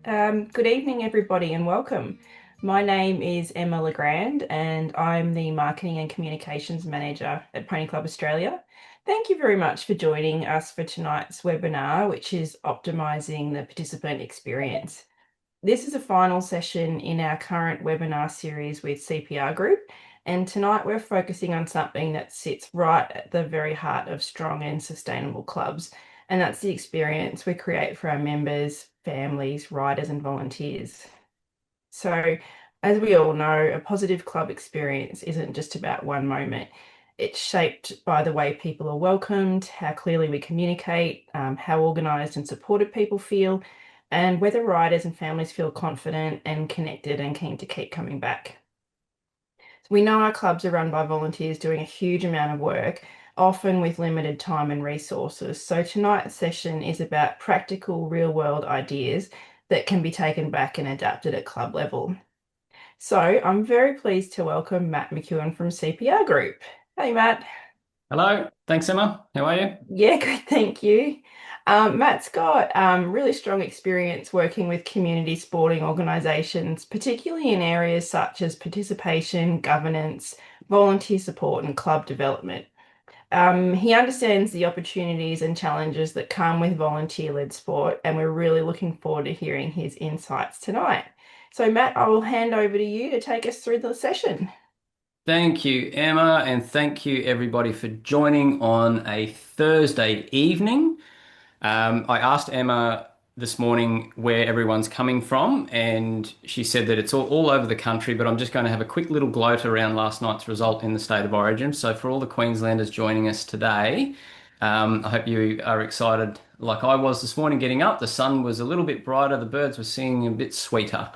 Good evening, everybody, and welcome. My name is Emma Legrand, and I'm the Marketing and Communications Manager at Pony Club Australia. Thank you very much for joining us for tonight's webinar, which is Optimising the Participant Experience. This is a final session in our current webinar series with CPR Group, and tonight we're focusing on something that sits right at the very heart of strong and sustainable clubs, and that's the experience we create for our members, families, riders, and volunteers. So, as we all know, a positive club experience isn't just about one moment. It's shaped by the way people are welcomed, how clearly we communicate, how organised and supported people feel, and whether riders and families feel confident and connected and keen to keep coming back. We know our clubs are run by volunteers doing a huge amount of work, often with limited time and resources. So tonight's session is about practical, real-world ideas that can be taken back and adapted at club level. So I'm very pleased to welcome Matt McEwen from CPR Group. Hey, Matt. Hello, thanks Emma. How are you? Yeah, good, thank you. Matt's got really strong experience working with community sporting organisations, particularly in areas such as participation, governance, volunteer support, and club development. He understands the opportunities and challenges that come with volunteer-led sport, and we're really looking forward to hearing his insights tonight. So, Matt, I will hand over to you to take us through the session. Thank you, Emma, and thank you everybody for joining on a Thursday evening. I asked Emma this morning where everyone's coming from, and she said that it's all over the country, but I'm just going to have a quick little gloat around last night's result in the state of origin. So, for all the Queenslanders joining us today, I hope you are excited like I was this morning getting up. The sun was a little bit brighter, the birds were singing a bit sweeter.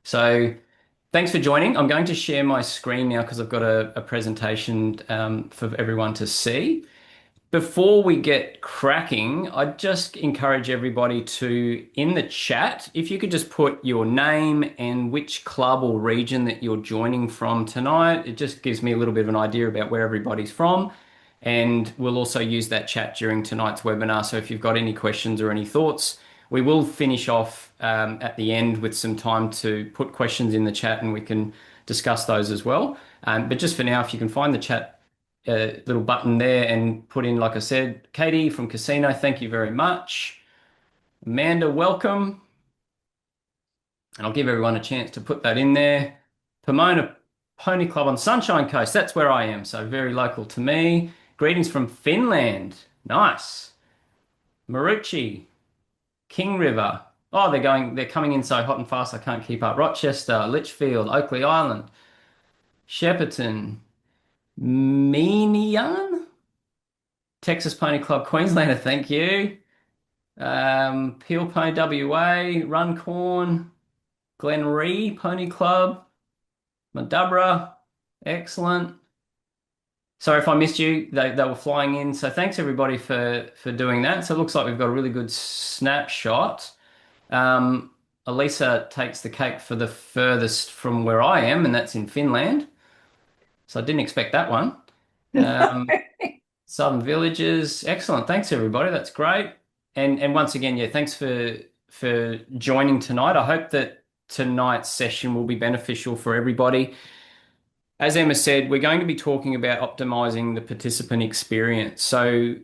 So, thanks for joining. I'm going to share my screen now because I've got a presentation for everyone to see. Before we get cracking, I'd just encourage everybody to, in the chat, if you could just put your name and which club or region that you're joining from tonight. It just gives me a little bit of an idea about where everybody's from. And we'll also use that chat during tonight's webinar. So if you've got any questions or any thoughts, we will finish off at the end with some time to put questions in the chat and we can discuss those as well. But just for now, if you can find the chat little button there and put in, like I said, Katie from Casino, thank you very much. Amanda, welcome. And I'll give everyone a chance to put that in there. Pomona Pony Club on Sunshine Coast, that's where I am, so very local to me. Greetings from Finland. Nice. Marucci, King River. Oh, they're coming in so hot and fast I can't keep up. Rochester, Litchfield, Oakley Island, Shepparton, Menian, Texas Pony Club, Queenslander, thank you. Peel Pony WA, Runcorn, Glenree Pony Club, Madubra, excellent. Sorry if I missed you. They were flying in. So thanks everybody for doing that. So it looks like we've got a really good snapshot. Um, Elisa takes the cake for the furthest from where I am, and that's in Finland. So I didn't expect that one. Um, Southern Villages, excellent. Thanks everybody. That's great. And once again, yeah, thanks for joining tonight. I hope that tonight's session will be beneficial for everybody. As Emma said, we're going to be talking about optimizing the participant experience. So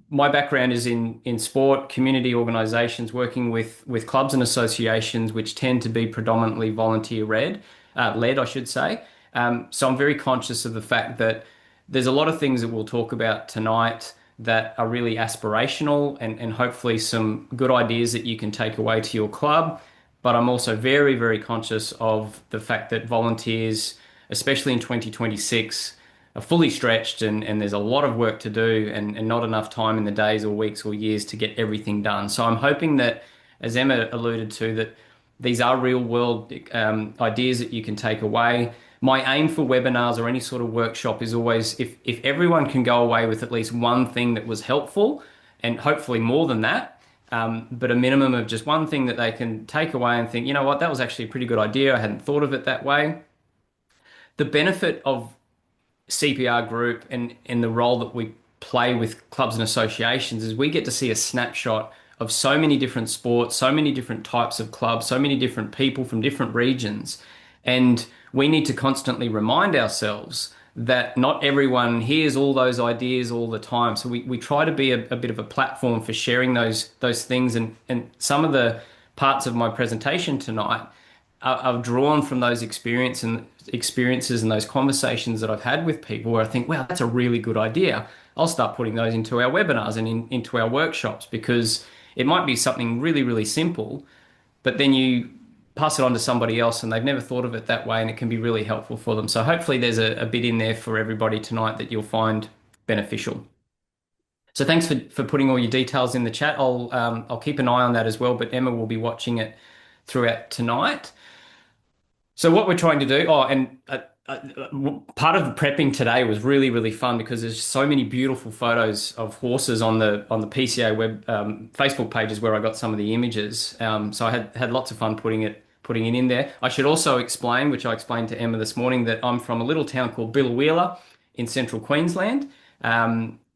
my background is in sport, community organizations, working with clubs and associations, which tend to be predominantly volunteer led, I should say. So I'm very conscious of the fact that there's a lot of things that we'll talk about tonight that are really aspirational and hopefully some good ideas that you can take away to your club. But I'm also very, very conscious of the fact that volunteers, especially in 2026, are fully stretched and there's a lot of work to do and not enough time in the days or weeks or years to get everything done. So I'm hoping that, as Emma alluded to, that these are real world ideas that you can take away. My aim for webinars or any sort of workshop is always if everyone can go away with at least one thing that was helpful and hopefully more than that, but a minimum of just one thing that they can take away and think, you know what, that was actually a pretty good idea. I hadn't thought of it that way. The benefit of CPR Group and the role that we play with clubs and associations is we get to see a snapshot of so many different sports, so many different types of clubs, so many different people from different regions. And we need to constantly remind ourselves that not everyone hears all those ideas all the time. So we try to be a bit of a platform for sharing those things. And some of the parts of my presentation tonight are drawn from those experiences and those conversations that I've had with people where I think, wow, that's a really good idea. I'll start putting those into our webinars and into our workshops because it might be something really, really simple, but then you pass it on to somebody else and they've never thought of it that way and it can be really helpful for them. So hopefully there's a bit in there for everybody tonight that you'll find beneficial. So thanks for putting all your details in the chat. I'll keep an eye on that as well, but Emma will be watching it throughout tonight. So what we're trying to do, part of the prepping today was really, really fun because there's so many beautiful photos of horses on the PCA web Facebook pages where I got some of the images. So I had lots of fun putting it in there. I should also explain, which I explained to Emma this morning, that I'm from a little town called Billawheeler in central Queensland,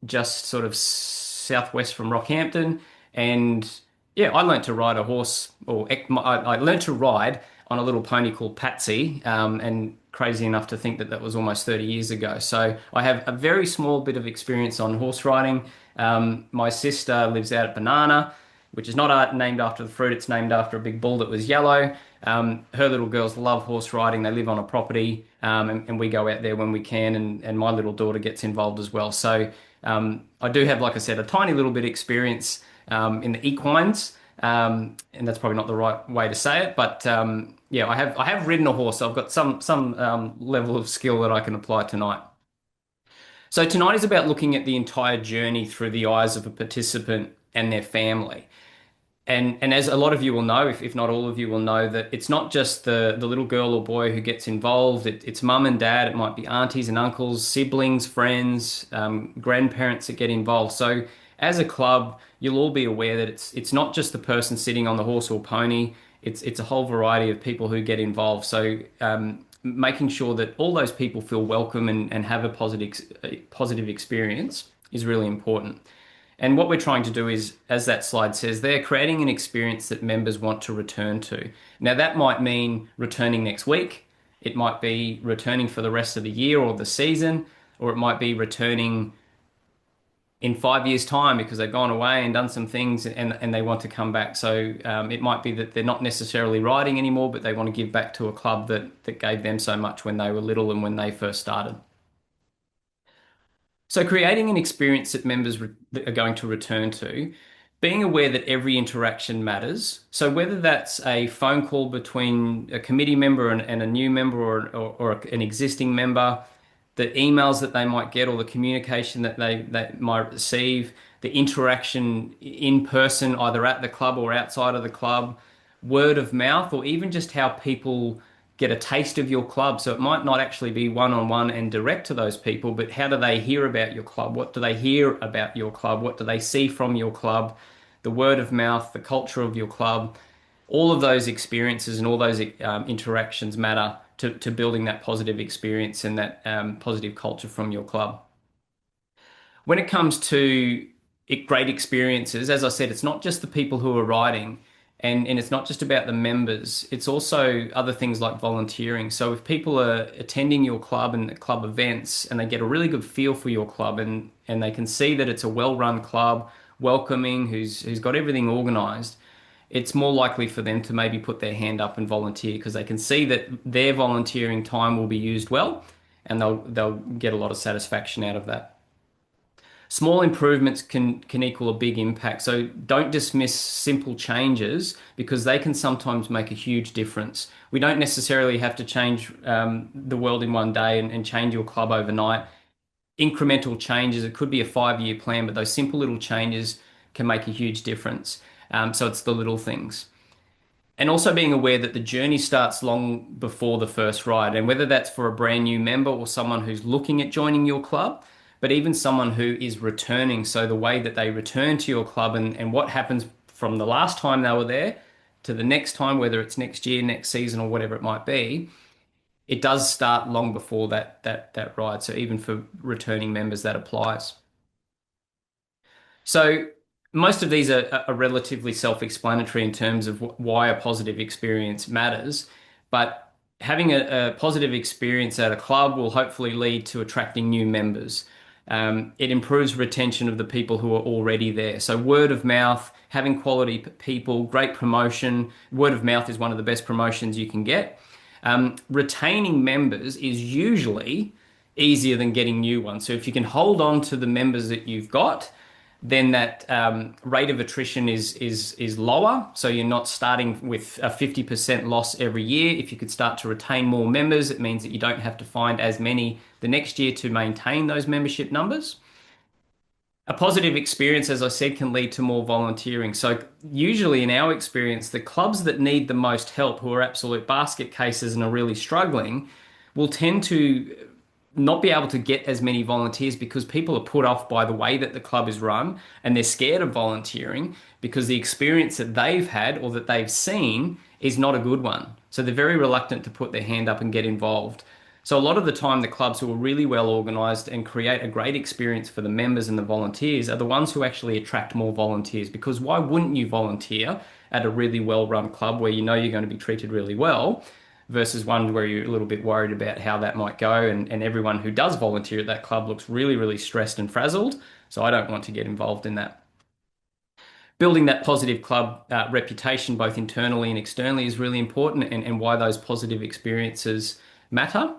just sort of southwest from Rockhampton, and yeah, I learnt to ride a horse, I learnt to ride on a little pony called Patsy, and crazy enough to think that that was almost 30 years ago. So I have a very small bit of experience on horse riding. My sister lives out at Banana, which is not named after the fruit, it's named after a big bull that was yellow. Her little girls love horse riding. They live on a property, and we go out there when we can, and my little daughter gets involved as well. So I do have, like I said, a tiny little bit of experience in the equines, and that's probably not the right way to say it, but yeah, I have ridden a horse, so I've got some level of skill that I can apply tonight. So tonight is about looking at the entire journey through the eyes of a participant and their family. And as a lot of you will know, if not all of you will know, that it's not just the little girl or boy who gets involved. It's mum and dad. It might be aunties and uncles, siblings, friends, grandparents that get involved. So as a club, you'll all be aware that it's not just the person sitting on the horse or pony. It's a whole variety of people who get involved. So making sure that all those people feel welcome and have a positive experience is really important. And what we're trying to do is, as that slide says, they're creating an experience that members want to return to. Now, that might mean returning next week. It might be returning for the rest of the year or the season, or it might be returning in 5 years' time because they've gone away and done some things and they want to come back. So it might be that they're not necessarily riding anymore, but they want to give back to a club that gave them so much when they were little and when they first started. So, creating an experience that that are going to return to, being aware that every interaction matters. So, whether that's a phone call between a committee member and a new member or an existing member, the emails that they might get or the communication that they might receive, the interaction in person, either at the club or outside of the club, word of mouth, or even just how people get a taste of your club. So it might not actually be one-on-one and direct to those people, but how do they hear about your club? What do they hear about your club? What do they see from your club? The word of mouth, the culture of your club, all of those experiences and all those interactions matter to building that positive experience and that positive culture from your club. When it comes to great experiences, as I said, it's not just the people who are riding and it's not just about the members, it's also other things like volunteering. So if people are attending your club and the club events and they get a really good feel for your club and they can see that it's a well-run club, welcoming, who's got everything organized, it's more likely for them to maybe put their hand up and volunteer because they can see that their volunteering time will be used well and they'll get a lot of satisfaction out of that. Small improvements can equal a big impact. So don't dismiss simple changes because they can sometimes make a huge difference. We don't necessarily have to change the world in one day and change your club overnight. Incremental changes, it could be a 5 year plan, but those simple little changes can make a huge difference. So it's the little things. And also being aware that the journey starts long before the first ride, and whether that's for a brand new member or someone who's looking at joining your club, but even someone who is returning. So the way that they return to your club and what happens from the last time they were there to the next time, whether it's next year, next season, or whatever it might be, it does start long before that ride. So even for returning members, that applies. So most of these are relatively self-explanatory in terms of why a positive experience matters. But having a positive experience at a club will hopefully lead to attracting new members. It improves retention of the people who are already there. So word of mouth, having quality people, great promotion. Word of mouth is one of the best promotions you can get. Retaining members is usually easier than getting new ones. So if you can hold on to the members that you've got, then that rate of attrition is lower. So you're not starting with a 50% loss every year. If you could start to retain more members, it means that you don't have to find as many the next year to maintain those membership numbers. A positive experience, as I said, can lead to more volunteering. So, usually in our experience, the clubs that need the most help, who are absolute basket cases and are really struggling, will tend to not be able to get as many volunteers because people are put off by the way that the club is run and they're scared of volunteering because the experience that they've had or that they've seen is not a good one. So they're very reluctant to put their hand up and get involved. So a lot of the time, the clubs who are really well organised and create a great experience for the members and the volunteers are the ones who actually attract more volunteers. Because why wouldn't you volunteer at a really well-run club where you know you're going to be treated really well, versus one where you're a little bit worried about how that might go, and everyone who does volunteer at that club looks really, really stressed and frazzled. So I don't want to get involved in that. Building that positive club reputation, both internally and externally, is really important, and why those positive experiences matter.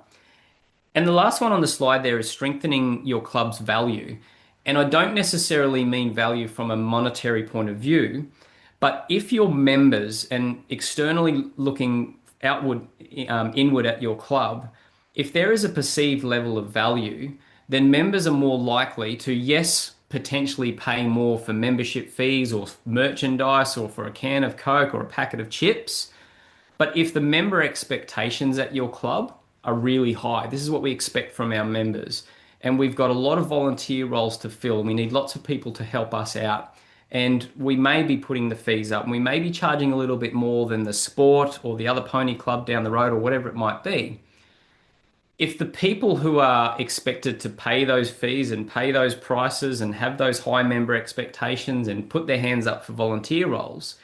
And the last one on the slide there is strengthening your club's value. And I don't necessarily mean value from a monetary point of view, but if your members and externally looking outward, inward at your club, if there is a perceived level of value, then members are more likely to, yes, potentially pay more for membership fees or merchandise or for a can of Coke or a packet of chips. But if the member expectations at your club are really high, this is what we expect from our members, and we've got a lot of volunteer roles to fill, and we need lots of people to help us out. And we may be putting the fees up, and we may be charging a little bit more than the sport or the other pony club down the road or whatever it might be. If the people who are expected to pay those fees and pay those prices and have those high member expectations and put their hands up for volunteer roles,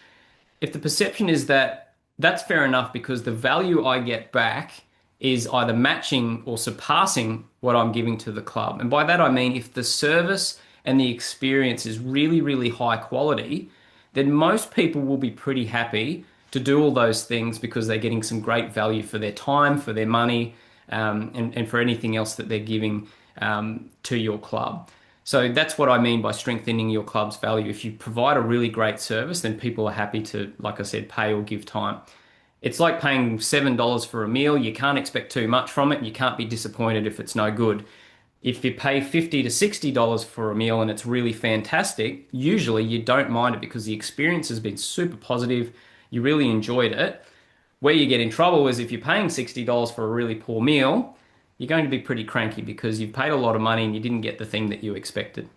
if the perception is that that's fair enough because the value I get back is either matching or surpassing what I'm giving to the club. And by that I mean if the service and the experience is really, really high quality, then most people will be pretty happy to do all those things because they're getting some great value for their time, for their money, and for anything else that they're giving to your club. So that's what I mean by strengthening your club's value. If you provide a really great service, then people are happy to, like I said, pay or give time. It's like paying $7 for a meal. You can't expect too much from it, and you can't be disappointed if it's no good. If you pay $50 to $60 for a meal and it's really fantastic, usually you don't mind it because the experience has been super positive. You really enjoyed it. Where you get in trouble is if you're paying $60 for a really poor meal, you're going to be pretty cranky because you've paid a lot of money and you didn't get the thing that you expected.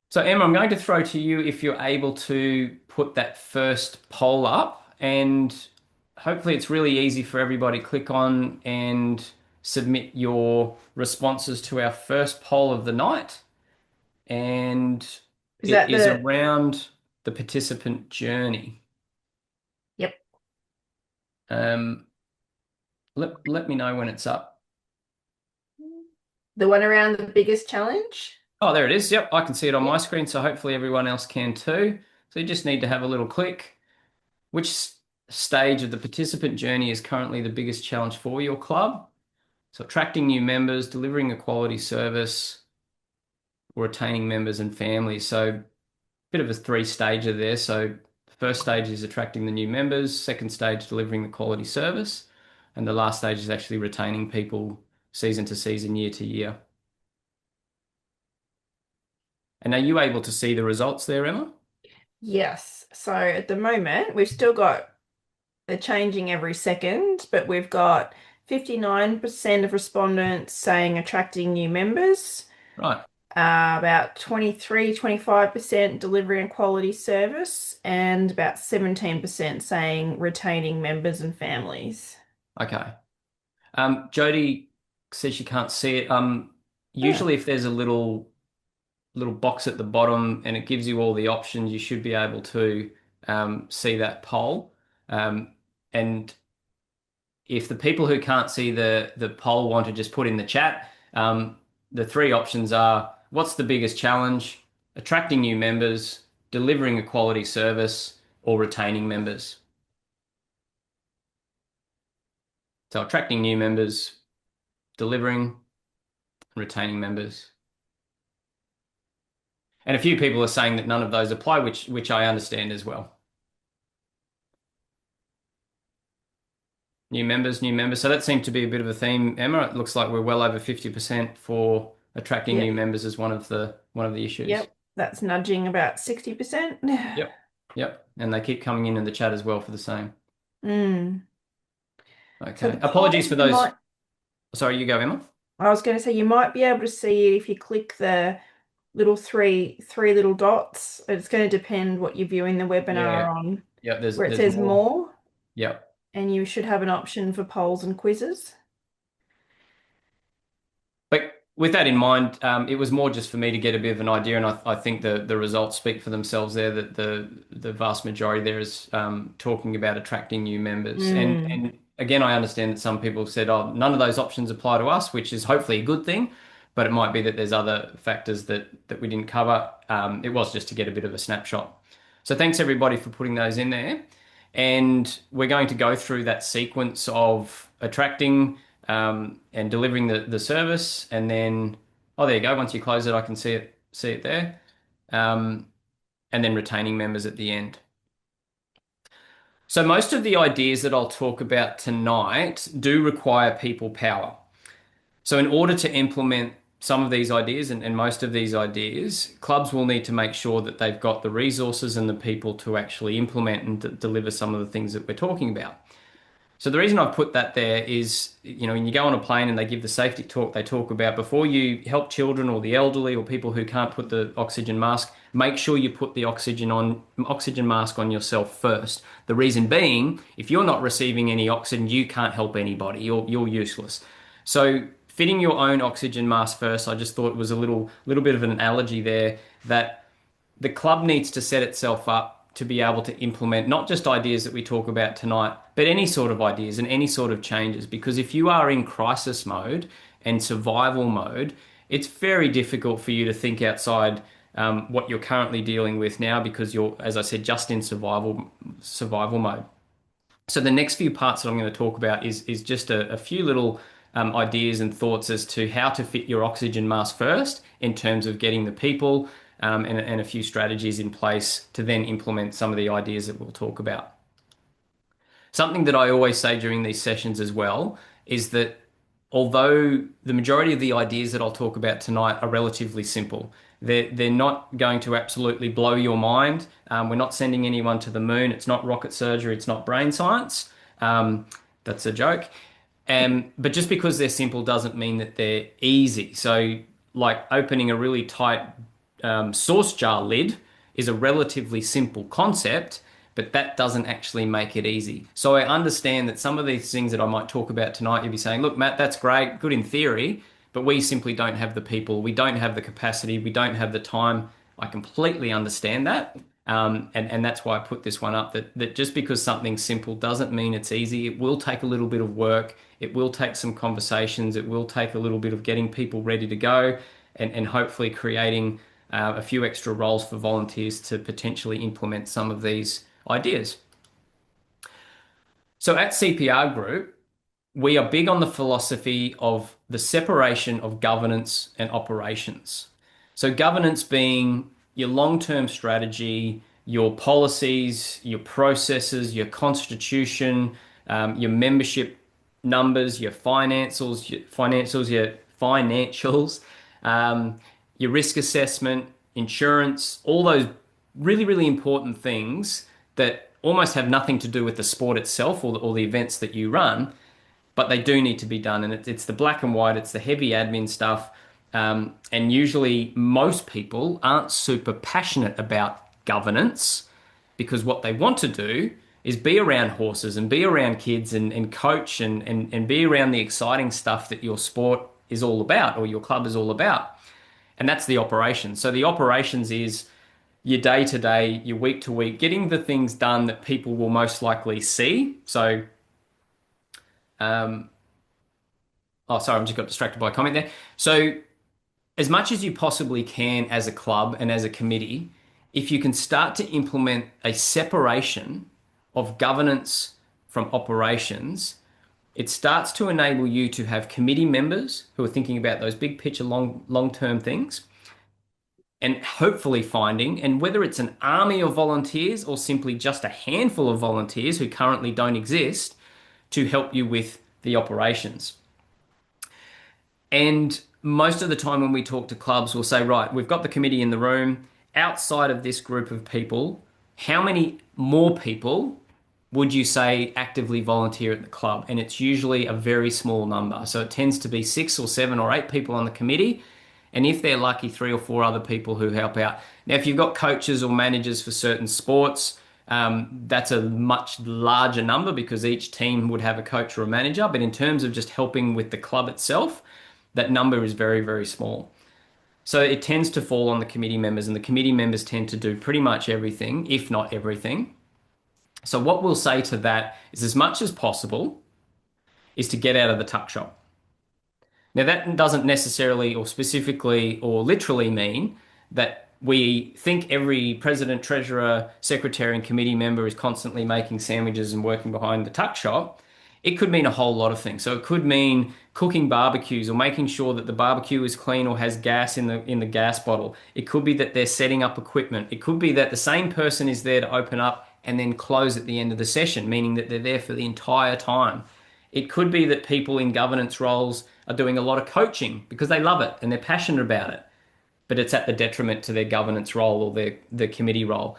So, Emma, I'm going to throw to you if you're able to put that first poll up, and hopefully it's really easy for everybody. Click on and submit your responses to our first poll of the night, and Is it that is the? around the participant journey. Yep. Um, let me know when it's up. The one around the biggest challenge? Oh, there it is. Yep, I can see it on my Yep. screen, so hopefully everyone else can too. So you just need to have a little click. Which stage of the participant journey is currently the biggest challenge for your club? So attracting new members, delivering a quality service, or retaining members and families. So bit of a three-stager there. So the first stage is attracting the new members, second stage delivering the quality service, and the last stage is actually retaining people season to season, year to year. And are you able to see the results there, Emma? Yes. So at the moment, we've still got they're changing every second, but we've got 59% of respondents saying attracting new members, Right. about 25% delivering a quality service, and about 17% saying retaining members and families. Okay. Jody says she can't see it. Oh, Usually if there's a little little box at the bottom, and it gives you all the options. You should be able to see that poll. Um, and if the people who can't see the poll want to just put in the chat, the three options are: what's the biggest challenge, attracting new members, delivering a quality service, or retaining members. So attracting new members, delivering, retaining members. And a few people are saying that none of those apply, which I understand as well. New members, new members. So that seemed to be a bit of a theme, Emma. It looks like we're well over 50% for attracting new Yep. members as one of the issues. Yep. That's nudging about 60%. Yep. Yep. And they keep coming in the chat as well for the same. Mm. So the Okay. Apologies poll, for you those. might, Sorry, you go, Emma. I was going to say, you might be able to see it if you click the little three little dots. It's going to depend what you're viewing the Yeah. webinar on, Yep. There's where it there's says more. more, Yep. and you should have an option for polls and quizzes. But with that in mind, it was more just for me to get a bit of an idea, and I think the results speak for themselves there. That the vast majority there is talking about attracting new members, Mm. and again, I understand that some people have said, "Oh, none of those options apply to us," which is hopefully a good thing. But it might be that there's other factors that we didn't cover. It was just to get a bit of a snapshot. So thanks everybody for putting those in there, and we're going to go through that sequence of attracting and delivering the service, and then oh, there you go. Once you close it, I can see it there, um, and then retaining members at the end. So most of the ideas that I'll talk about tonight do require people power. So in order to implement some of these ideas and most of these ideas, clubs will need to make sure that they've got the resources and the people to actually implement and deliver some of the things that we're talking about. So the reason I've put that there is, when you go on a plane and they give the safety talk, they talk about before you help children or the elderly or people who can't put the oxygen mask, make sure you put the oxygen mask on yourself first. The reason being, if you're not receiving any oxygen, you can't help anybody. You're useless. So fitting your own oxygen mask first, I just thought it was a little bit of an analogy there that the club needs to set itself up to be able to implement not just ideas that we talk about tonight, but any sort of ideas and any sort of changes. Because if you are in crisis mode and survival mode, it's very difficult for you to think outside what you're currently dealing with now because you're, as I said, just in survival mode. So the next few parts that I'm going to talk about is just a few little ideas and thoughts as to how to fit your oxygen mask first in terms of getting the people and a few strategies in place to then implement some of the ideas that we'll talk about. Something that I always say during these sessions as well is that although the majority of the ideas that I'll talk about tonight are relatively simple, they're not going to absolutely blow your mind. We're not sending anyone to the moon. It's not rocket surgery. It's not brain science. That's a joke. But just because they're simple doesn't mean that they're easy. So, like opening a really tight sauce jar lid is a relatively simple concept, but that doesn't actually make it easy. So I understand that some of these things that I might talk about tonight, you'll be saying, look, Matt, that's great, good in theory, but we simply don't have the people, we don't have the capacity, we don't have the time. I completely understand that. And that's why I put this one up that just because something's simple doesn't mean it's easy. It will take a little bit of work. It will take some conversations. It will take a little bit of getting people ready to go and hopefully creating a few extra roles for volunteers to potentially implement some of these ideas. So at CPR Group, we are big on the philosophy of the separation of governance and operations. So, governance being your long term strategy, your policies, your processes, your constitution, your membership numbers, your financials, your risk assessment, insurance, all those really, really important things that almost have nothing to do with the sport itself or the events that you run, but they do need to be done. And it's the black and white, it's the heavy admin stuff. And usually, most people aren't super passionate about governance because what they want to do is be around horses and be around kids and coach and be around the exciting stuff that your sport is all about or your club is all about. And that's the operations. So the operations is your day to day, your week to week, getting the things done that people will most likely see. So, um, oh, sorry, I just got distracted by a comment there. So, as much as you possibly can as a club and as a committee, if you can start to implement a separation of governance from operations, it starts to enable you to have committee members who are thinking about those big picture, long term things, and hopefully finding, and whether it's an army of volunteers or simply just a handful of volunteers who currently don't exist, to help you with the operations. And most of the time when we talk to clubs, we'll say, right, we've got the committee in the room. Outside of this group of people, how many more people would you say actively volunteer at the club? And it's usually a very small number. So it tends to be 6 or 7 or 8 people on the committee. And if they're lucky, 3 or 4 other people who help out. Now, if you've got coaches or managers for certain sports, that's a much larger number because each team would have a coach or a manager. But in terms of just helping with the club itself, that number is very, very small. So it tends to fall on the committee members, and the committee members tend to do pretty much everything, if not everything. So what we'll say to that is as much as possible is to get out of the tuck shop. Now, that doesn't necessarily or specifically or literally mean that we think every president, treasurer, secretary, and committee member is constantly making sandwiches and working behind the tuck shop. It could mean a whole lot of things. So it could mean cooking barbecues or making sure that the barbecue is clean or has gas in the gas bottle. It could be that they're setting up equipment. It could be that the same person is there to open up and then close at the end of the session, meaning that they're there for the entire time. It could be that people in governance roles are doing a lot of coaching because they love it and they're passionate about it, but it's at the detriment to their governance role or their committee role.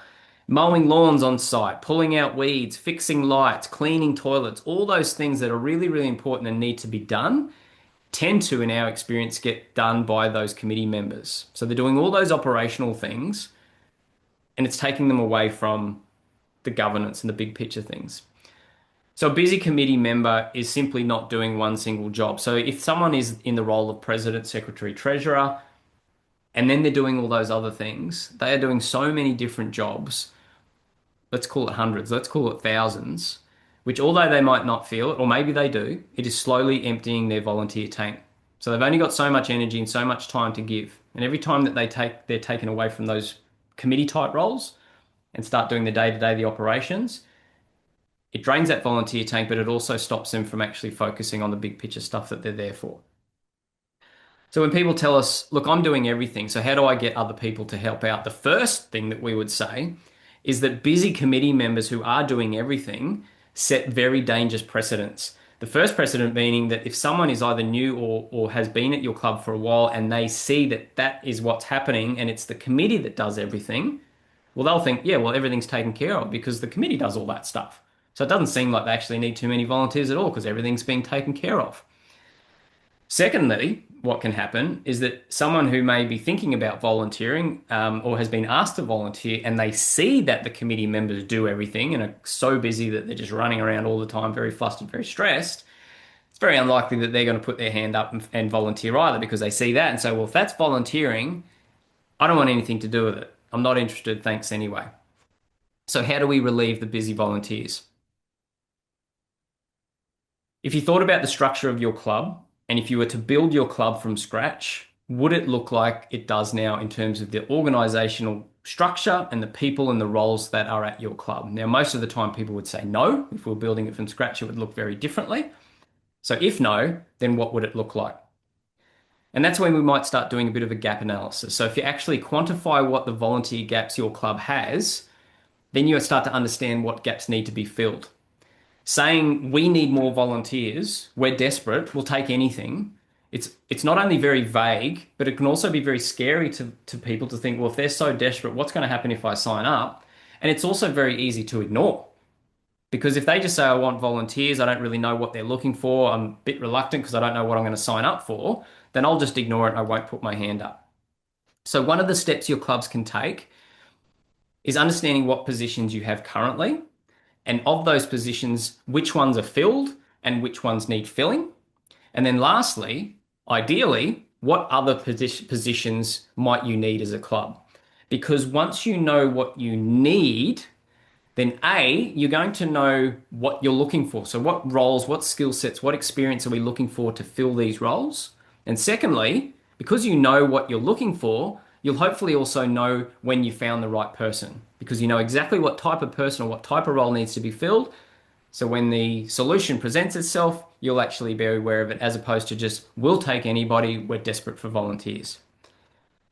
Mowing lawns on site, pulling out weeds, fixing lights, cleaning toilets, all those things that are really, really important and need to be done tend to, in our experience, get done by those committee members. So they're doing all those operational things and it's taking them away from the governance and the big picture things. So a busy committee member is simply not doing one single job. So if someone is in the role of president, secretary, treasurer, and then they're doing all those other things, they are doing so many different jobs. Let's call it hundreds, let's call it thousands, which although they might not feel it, or maybe they do, it is slowly emptying their volunteer tank. So they've only got so much energy and so much time to give. And every time that they're taken away from those committee type roles and start doing the day-to-day, the operations, it drains that volunteer tank, but it also stops them from actually focusing on the big picture stuff that they're there for. So when people tell us, look, I'm doing everything, so how do I get other people to help out? The first thing that we would say is that busy committee members who are doing everything set very dangerous precedents. The first precedent meaning that if someone is either new or has been at your club for a while and they see that that is what's happening and it's the committee that does everything, well, they'll think, yeah, well, everything's taken care of because the committee does all that stuff. So it doesn't seem like they actually need too many volunteers at all because everything's being taken care of. Secondly, what can happen is that someone who may be thinking about volunteering or has been asked to volunteer and they see that the committee members do everything and are so busy that they're just running around all the time, very flustered, very stressed, it's very unlikely that they're going to put their hand up and volunteer either because they see that and say, well, if that's volunteering, I don't want anything to do with it. I'm not interested, thanks anyway. So how do we relieve the busy volunteers? If you thought about the structure of your club, and if you were to build your club from scratch, would it look like it does now in terms of the organizational structure and the people and the roles that are at your club? Now, most of the time, people would say no. If we were building it from scratch, it would look very differently. So, if no, then what would it look like? And that's when we might start doing a bit of a gap analysis. So, if you actually quantify what the volunteer gaps your club has, then you start to understand what gaps need to be filled. Saying we need more volunteers, we're desperate, we'll take anything. It's not only very vague, but it can also be very scary to people to think, well, if they're so desperate, what's going to happen if I sign up? And it's also very easy to ignore. Because if they just say, I want volunteers, I don't really know what they're looking for, I'm a bit reluctant because I don't know what I'm going to sign up for, then I'll just ignore it and I won't put my hand up. So one of the steps your clubs can take is understanding what positions you have currently, and of those positions, which ones are filled and which ones need filling. And then lastly, ideally, what other positions might you need as a club? Because once you know what you need, then A, you're going to know what you're looking for. So what roles, what skill sets, what experience are we looking for to fill these roles? And secondly, because you know what you're looking for, you'll hopefully also know when you found the right person because you know exactly what type of person or what type of role needs to be filled. So when the solution presents itself, you'll actually be aware of it as opposed to just, we'll take anybody, we're desperate for volunteers.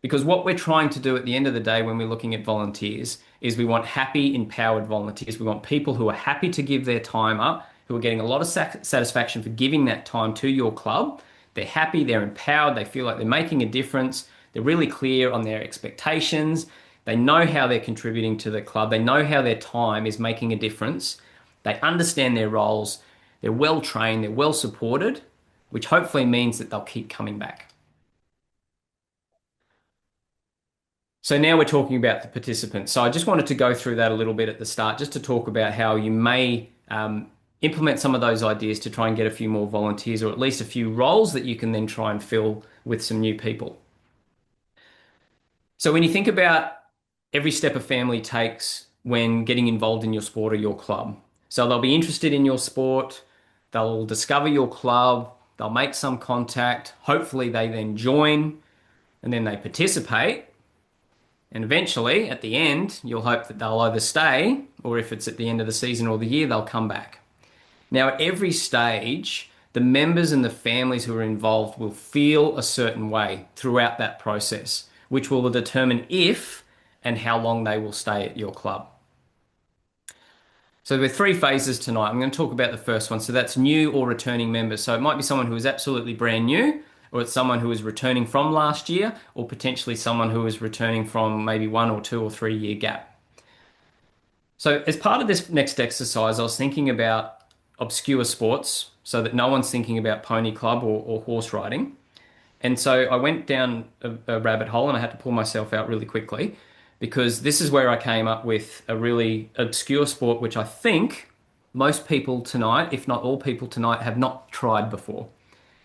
Because what we're trying to do at the end of the day when we're looking at volunteers is we want happy, empowered volunteers. We want people who are happy to give their time up, who are getting a lot of satisfaction for giving that time to your club. They're happy, they're empowered, they feel like they're making a difference. They're really clear on their expectations. They know how they're contributing to the club. They know how their time is making a difference. They understand their roles. They're well trained, they're well supported, which hopefully means that they'll keep coming back. So now we're talking about the participants. So I just wanted to go through that a little bit at the start, just to talk about how you may implement some of those ideas to try and get a few more volunteers, or at least a few roles that you can then try and fill with some new people. So when you think about every step a family takes when getting involved in your sport or your club, so they'll be interested in your sport, they'll discover your club, they'll make some contact, hopefully they then join, and then they participate. And eventually, at the end, you'll hope that they'll either stay, or if it's at the end of the season or the year, they'll come back. Now, at every stage, the members and the families who are involved will feel a certain way throughout that process, which will determine if and how long they will stay at your club. So there are three phases tonight. I'm going to talk about the first one. So that's new or returning members. So it might be someone who is absolutely brand new, or it's someone who is returning from last year, or potentially someone who is returning from maybe 1 or 2 or 3 year gap. So as part of this next exercise, I was thinking about obscure sports so that no one's thinking about pony club or horse riding. And so I went down a rabbit hole and I had to pull myself out really quickly because this is where I came up with a really obscure sport, which I think most people tonight, if not all people tonight, have not tried before.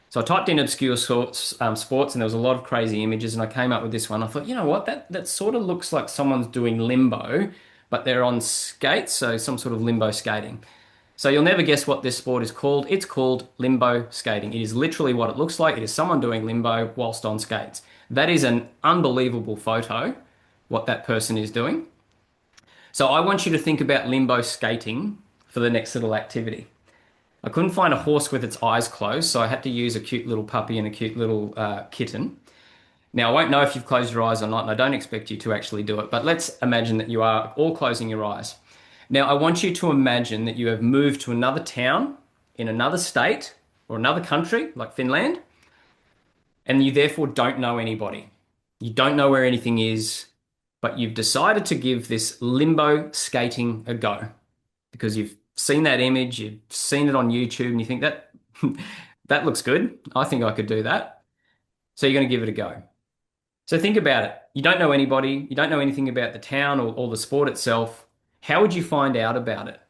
So I typed in obscure sports and there was a lot of crazy images and I came up with this one. I thought, you know what, that sort of looks like someone's doing limbo, but they're on skates, so some sort of limbo skating. So you'll never guess what this sport is called. It's called limbo skating. It is literally what it looks like. It is someone doing limbo whilst on skates. That is an unbelievable photo, what that person is doing. So I want you to think about limbo skating for the next little activity. I couldn't find a horse with its eyes closed, so I had to use a cute little puppy and a cute little kitten. Now, I won't know if you've closed your eyes or not, and I don't expect you to actually do it, but let's imagine that you are all closing your eyes. Now, I want you to imagine that you have moved to another town in another state or another country, like Finland, and you therefore don't know anybody. You don't know where anything is, but you've decided to give this limbo skating a go because you've seen that image, you've seen it on YouTube, and you think that that looks good. I think I could do that. So you're going to give it a go. So think about it. You don't know anybody, you don't know anything about the town or the sport itself. How would you find out about it?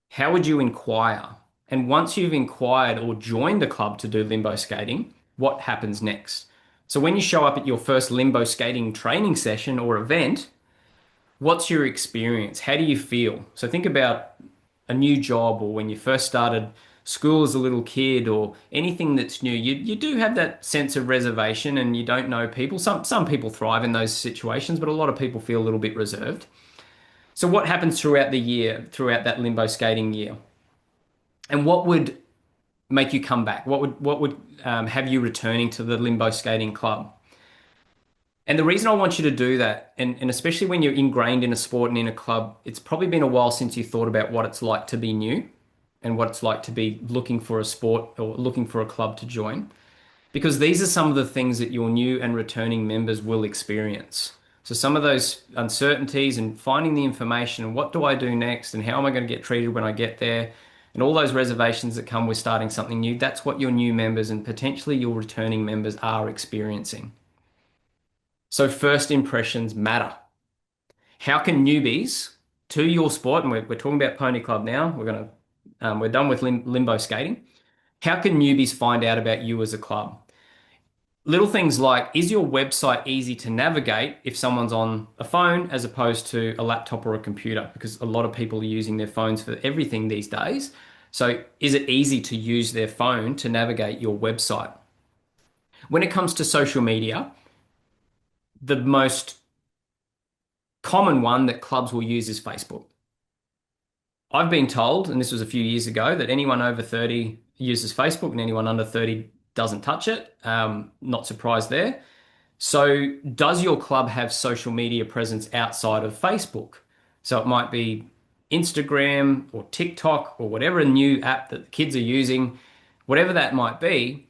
How would you inquire? And once you've inquired or joined the club to do limbo skating, what happens next? So when you show up at your first limbo skating training session or event, what's your experience? How do you feel? So think about a new job or when you first started school as a little kid or anything that's new. You do have that sense of reservation and you don't know people. Some people thrive in those situations, but a lot of people feel a little bit reserved. So what happens throughout the year, throughout that limbo skating year? And what would make you come back? What would have you returning to the limbo skating club? And the reason I want you to do that, and especially when you're ingrained in a sport and in a club, it's probably been a while since you thought about what it's like to be new and what it's like to be looking for a sport or looking for a club to join. Because these are some of the things that your new and returning members will experience. So some of those uncertainties and finding the information, what do I do next and how am I going to get treated when I get there? And all those reservations that come with starting something new, that's what your new members and potentially your returning members are experiencing. So first impressions matter. How can newbies to your sport, and we're talking about Pony Club now, we're done with limbo skating. How can newbies find out about you as a club? Little things like, is your website easy to navigate if someone's on a phone as opposed to a laptop or a computer? Because a lot of people are using their phones for everything these days. So, is it easy to use their phone to navigate your website? When it comes to social media, the most common one that clubs will use is Facebook. I've been told, and this was a few years ago, that anyone over 30 uses Facebook and anyone under 30 doesn't touch it. Not surprised there. So, does your club have social media presence outside of Facebook? So, it might be Instagram or TikTok or whatever new app that the kids are using, whatever that might be.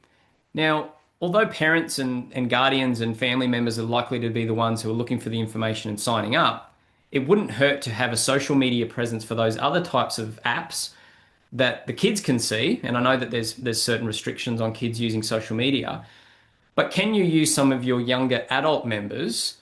Now, although parents and guardians and family members are likely to be the ones who are looking for the information and signing up, it wouldn't hurt to have a social media presence for those other types of apps that the kids can see. And I know that there's certain restrictions on kids using social media, but can you use some of your younger adult members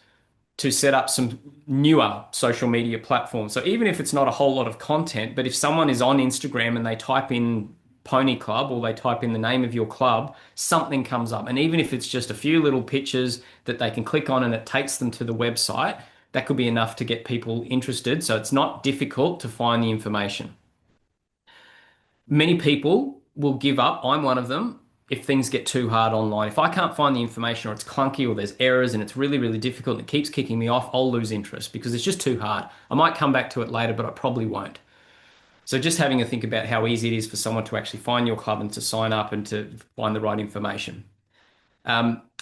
to set up some newer social media platforms? So even if it's not a whole lot of content, but if someone is on Instagram and they type in Pony Club or they type in the name of your club, something comes up. And even if it's just a few little pictures that they can click on and it takes them to the website, that could be enough to get people interested. So it's not difficult to find the information. Many people will give up. I'm one of them. If things get too hard online, if I can't find the information or it's clunky or there's errors and it's really, really difficult and it keeps kicking me off, I'll lose interest because it's just too hard. I might come back to it later, but I probably won't. So just having a think about how easy it is for someone to actually find your club and to sign up and to find the right information.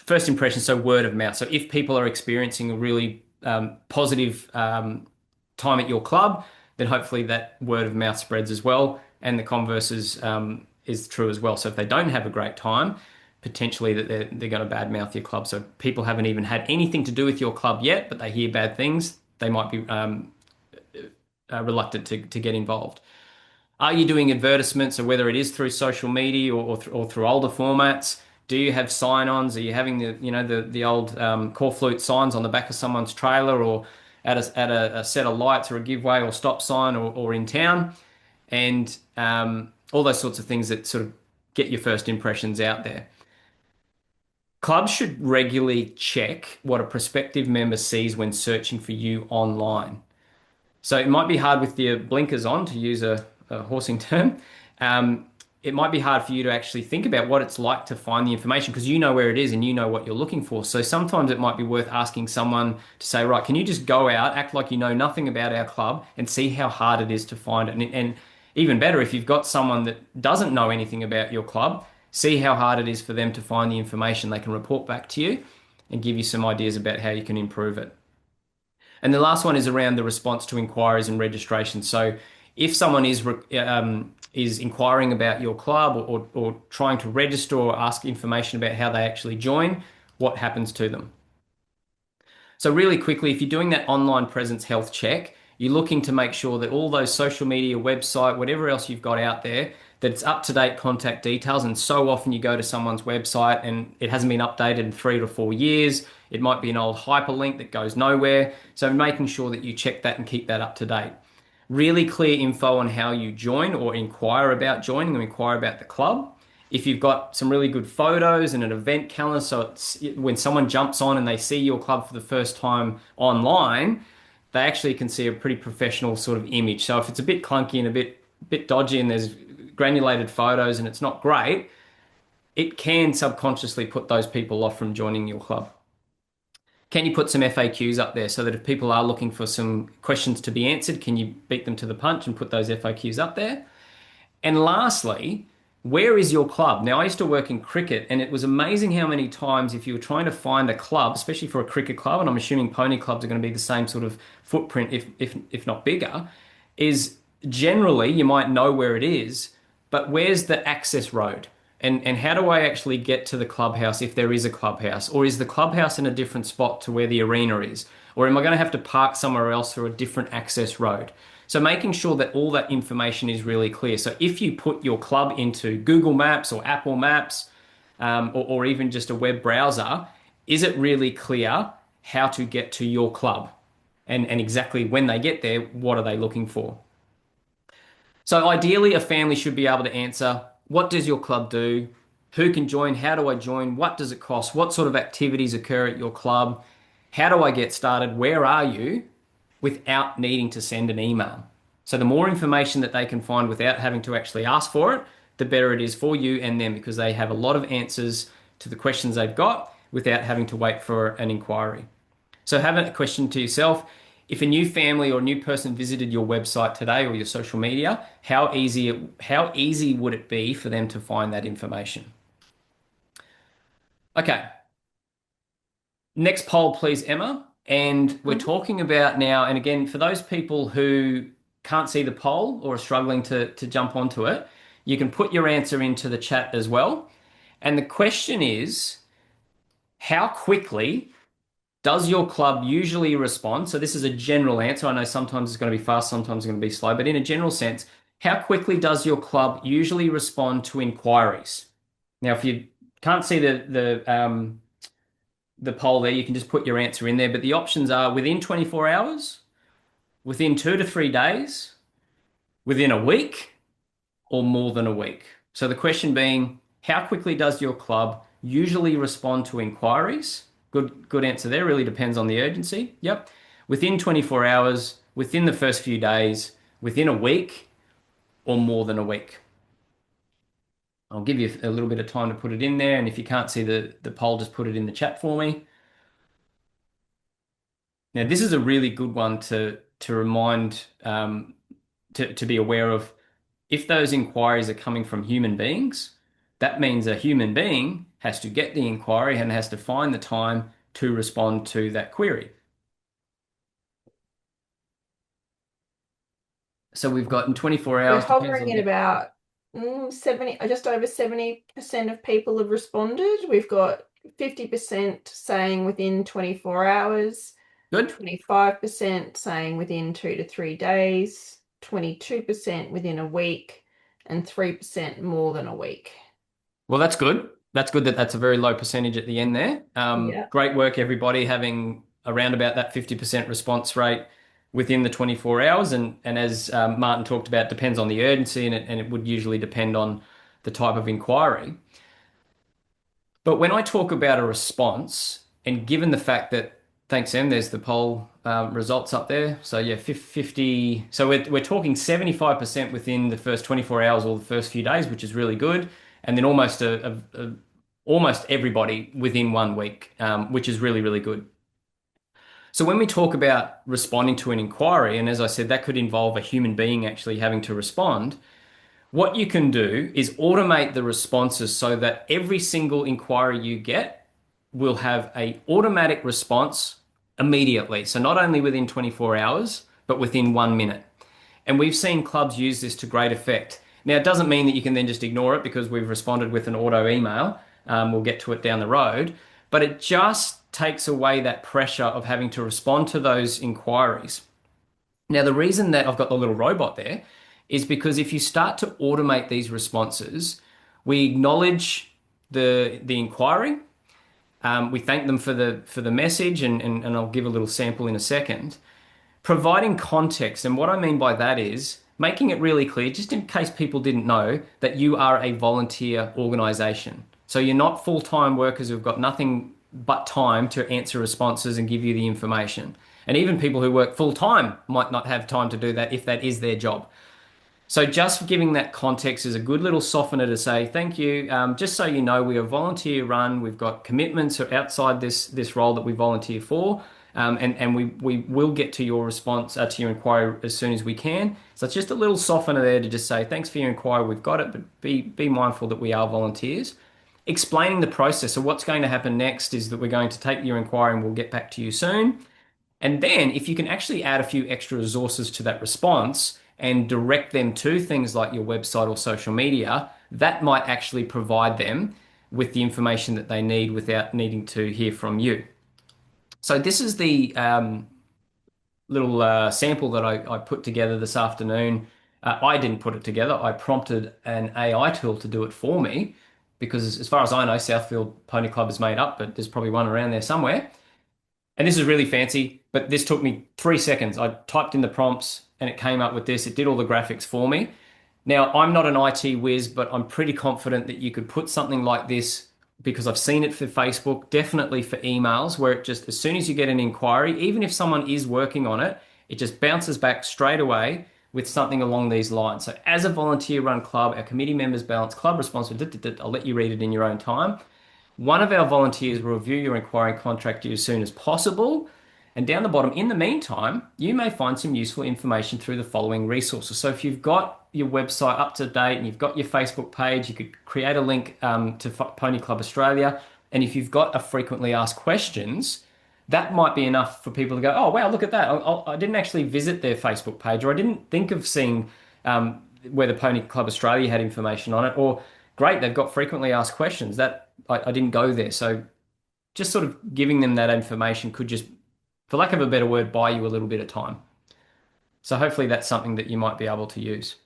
First impression, so word of mouth. So if people are experiencing a really positive time at your club, then hopefully that word of mouth spreads as well, and the converse is true as well. So if they don't have a great time, potentially that they're going to badmouth your club. So people haven't even had anything to do with your club yet, but they hear bad things, they might be reluctant to get involved. Are you doing advertisements, or whether it is through social media or through older formats? Do you have sign-ons? Are you having the old cork flute signs on the back of someone's trailer, or at a set of lights or a giveaway or stop sign, or in town, and all those sorts of things that sort of get your first impressions out there. Clubs should regularly check what a prospective member sees when searching for you online. So it might be hard with your blinkers on, to use a horsing term. Um, it might be hard for you to actually think about what it's like to find the information because you know where it is and you know what you're looking for. So sometimes it might be worth asking someone to say, right, can you just go out, act like you know nothing about our club and see how hard it is to find it? And even better, if you've got someone that doesn't know anything about your club, see how hard it is for them to find the information. They can report back to you and give you some ideas about how you can improve it. And the last one is around the response to inquiries and registration. So if someone is inquiring about your club, or trying to register or ask information about how they actually join, what happens to them? So really quickly, if you're doing that online presence health check, you're looking to make sure that all those social media, website, whatever else you've got out there, that it's up-to-date contact details. And so often you go to someone's website and it hasn't been updated in 3 to 4 years. It might be an old hyperlink that goes nowhere. So making sure that you check that and keep that up to date. Really clear info on how you join or inquire about joining, or inquire about the club. If you've got some really good photos and an event calendar, so it's when someone jumps on and they see your club for the first time online, they actually can see a pretty professional sort of image. So if it's a bit clunky and a bit dodgy and there's granulated photos and it's not great, it can subconsciously put those people off from joining your club. Can you put some FAQs up there so that if people are looking for some questions to be answered, can you beat them to the punch and put those FAQs up there? And lastly, where is your club? Now, I used to work in cricket, and it was amazing how many times, if you were trying to find a club, especially for a cricket club, and I'm assuming pony clubs are going to be the same sort of footprint, if not bigger, is generally you might know where it is, but where's the access road? And how do I actually get to the clubhouse if there is a clubhouse? Or is the clubhouse in a different spot to where the arena is? Or am I going to have to park somewhere else through a different access road? So making sure that all that information is really clear. So if you put your club into Google Maps or Apple Maps, or even just a web browser, is it really clear how to get to your club? And exactly when they get there, what are they looking for? So ideally, a family should be able to answer, what does your club do? Who can join? How do I join? What does it cost? What sort of activities occur at your club? How do I get started? Where are you? Without needing to send an email. So the more information that they can find without having to actually ask for it, the better it is for you and them because they have a lot of answers to the questions they've got without having to wait for an inquiry. So have a question to yourself. If a new family or new person visited your website today or your social media, how easy would it be for them to find that information? Okay, next poll, please, Emma. And we're Mhm. talking about now, and again, for those people who can't see the poll or are struggling to jump onto it, you can put your answer into the chat as well. And the question is, how quickly does your club usually respond? So this is a general answer. I know sometimes it's going to be fast, sometimes it's going to be slow, but in a general sense, how quickly does your club usually respond to inquiries? Now, if you can't see the poll there, you can just put your answer in there. But the options are within 24 hours, within 2 to 3 days, within a week, or more than a week. So the question being, how quickly does your club usually respond to inquiries? Good answer there. Really depends on the urgency. Yep. Within 24 hours, within the first few days, within a week, or more than a week. I'll give you a little bit of time to put it in there. And if you can't see the poll, just put it in the chat for me. Now, this is a really good one to remind to be aware of. If those inquiries are coming from human beings, that means a human being has to get the inquiry and has to find the time to respond to that query. So we've got in 24 We're hours, depends hovering on at the. about 70, just over 70% of people have responded. We've got 50% saying within 24 hours, Good. 25% saying within 2 to 3 days, 22% within a week, and 3% more than a week. Well, that's good. That's good that that's a very low percentage at the end there. Yeah. Great work, everybody, having around about that 50% response rate within the 24 hours. And as Martin talked about, depends on the urgency and it would usually depend on the type of inquiry. But when I talk about a response, and given the fact that, thanks, Em, there's the poll results up there. So yeah, 50. So we're talking 75% within the first 24 hours or the first few days, which is really good. And then almost everybody within 1 week, which is really, really good. So when we talk about responding to an inquiry, and as I said, that could involve a human being actually having to respond. What you can do is automate the responses so that every single inquiry you get will have a automatic response immediately. So not only within 24 hours, but within 1 minute. And we've seen clubs use this to great effect. Now, it doesn't mean that you can then just ignore it because we've responded with an auto email. We'll get to it down the road, but it just takes away that pressure of having to respond to those inquiries. Now, the reason that I've got the little robot there is because if you start to automate these responses, we acknowledge the inquiry, we thank them for the message, and I'll give a little sample in a second. Providing context, and what I mean by that is making it really clear, just in case people didn't know, that you are a volunteer organisation. So you're not full-time workers who've got nothing but time to answer responses and give you the information. And even people who work full-time might not have time to do that if that is their job. So just giving that context is a good little softener to say thank you. Just so you know, we are volunteer run. We've got commitments outside this role that we volunteer for, and we will get to your response to your inquiry as soon as we can. So it's just a little softener there to just say thanks for your inquiry. We've got it, but be mindful that we are volunteers. Explaining the process. So what's going to happen next is that we're going to take your inquiry and we'll get back to you soon. And then if you can actually add a few extra resources to that response and direct them to things like your website or social media, that might actually provide them with the information that they need without needing to hear from you. So this is the little sample that I put together this afternoon. I didn't put it together. I prompted an AI tool to do it for me because as far as I know, Southfield Pony Club is made up, but there's probably one around there somewhere. And this is really fancy, but this took me 3 seconds. I typed in the prompts and it came up with this. It did all the graphics for me. Now, I'm not an IT whiz, but I'm pretty confident that you could put something like this because I've seen it for Facebook, definitely for emails, where it just, as soon as you get an inquiry, even if someone is working on it, it just bounces back straight away with something along these lines. So, as a volunteer run club, our committee members balance club responsibility. I'll let you read it in your own time. One of our volunteers will review your inquiry and contact you as soon as possible. And down the bottom, in the meantime, you may find some useful information through the following resources. So if you've got your website up to date and you've got your Facebook page, you could create a link to Pony Club Australia. And if you've got a frequently asked questions, that might be enough for people to go, oh, wow, look at that. I didn't actually visit their Facebook page, or I didn't think of seeing whether Pony Club Australia had information on it, or great, they've got frequently asked questions. That I didn't go there. So just sort of giving them that information could just, for lack of a better word, buy you a little bit of time. So hopefully that's something that you might be able to use.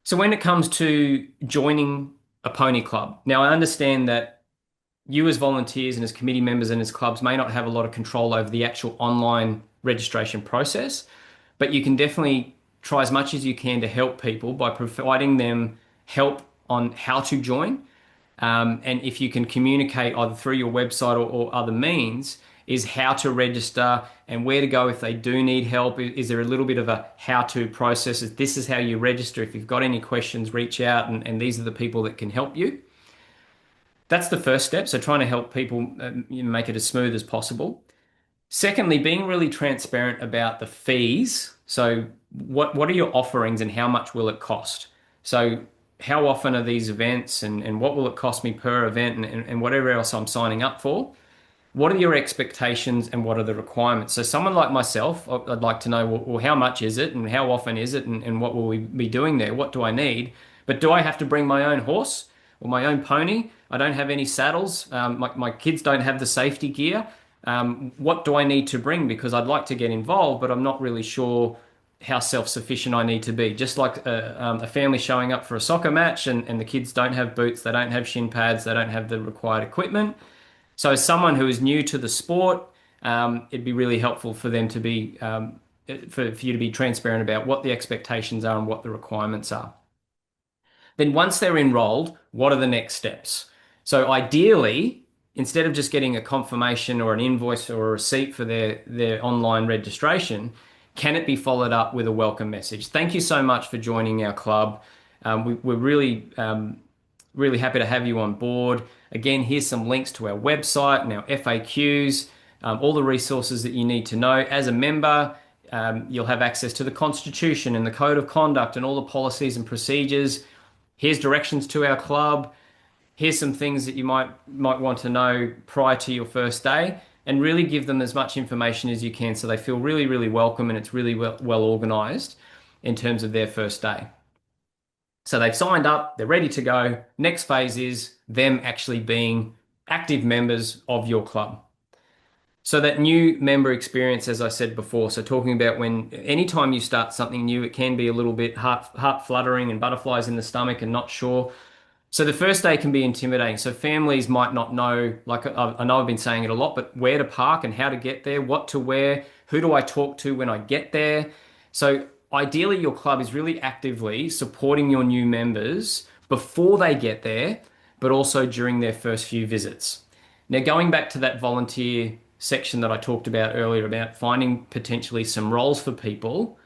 So when it comes to joining a pony club, now I understand that you as volunteers and as committee members and as clubs may not have a lot of control over the actual online registration process, but you can definitely try as much as you can to help people by providing them help on how to join. And if you can communicate either through your website or other means, is how to register and where to go if they do need help. Is there a little bit of a how to process? This is how you register. If you've got any questions, reach out, and these are the people that can help you. That's the first step. So trying to help people make it as smooth as possible. Secondly, being really transparent about the fees. So what are your offerings and how much will it cost? So how often are these events and what will it cost me per event and whatever else I'm signing up for? What are your expectations and what are the requirements? So someone like myself, I'd like to know, well, how much is it and how often is it and what will we be doing there? What do I need? But do I have to bring my own horse or my own pony? I don't have any saddles. My kids don't have the safety gear. What do I need to bring? Because I'd like to get involved, but I'm not really sure how self-sufficient I need to be. Just like a family showing up for a soccer match and the kids don't have boots, they don't have shin pads, they don't have the required equipment. So, as someone who is new to the sport, it'd be really helpful for them to be, for you to be transparent about what the expectations are and what the requirements are. Then, once they're enrolled, what are the next steps? So, ideally, instead of just getting a confirmation or an invoice or a receipt for their online registration, can it be followed up with a welcome message? Thank you so much for joining our club. We're really happy to have you on board. Again, here's some links to our website and our FAQs, all the resources that you need to know. As a member, you'll have access to the Constitution and the Code of Conduct and all the policies and procedures. Here's directions to our club. Here's some things that you might want to know prior to your first day, and really give them as much information as you can so they feel really, really welcome and it's really well organized in terms of their first day. So they've signed up, they're ready to go. Next phase is them actually being active members of your club. So that new member experience, as I said before, so talking about when anytime you start something new, it can be a little bit heart fluttering and butterflies in the stomach and not sure. So the first day can be intimidating. So families might not know, like I know I've been saying it a lot, but where to park and how to get there, what to wear, who do I talk to when I get there. So ideally, your club is really actively supporting your new members before they get there, but also during their first few visits. Now, going back to that volunteer section that I talked about earlier about finding potentially some roles for people,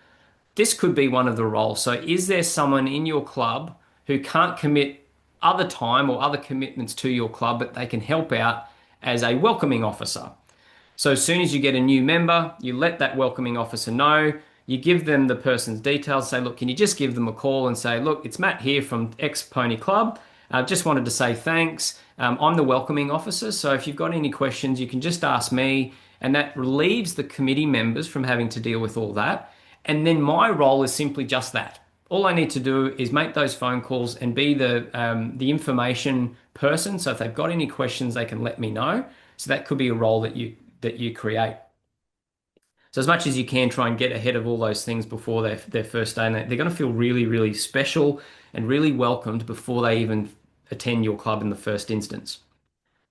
this could be one of the roles. So, is there someone in your club who can't commit other time or other commitments to your club, but they can help out as a welcoming officer? So as soon as you get a new member, you let that welcoming officer know, you give them the person's details, say, look, can you just give them a call and say, look, it's Matt here from X Pony Club. Just wanted to say thanks. I'm the welcoming officer, so if you've got any questions, you can just ask me. And that relieves the committee members from having to deal with all that. And then my role is simply just that. All I need to do is make those phone calls and be the information person. So if they've got any questions, they can let me know. So that could be a role that you create. So as much as you can, try and get ahead of all those things before their first day, and they're going to feel really, really special and really welcomed before they even attend your club in the first instance.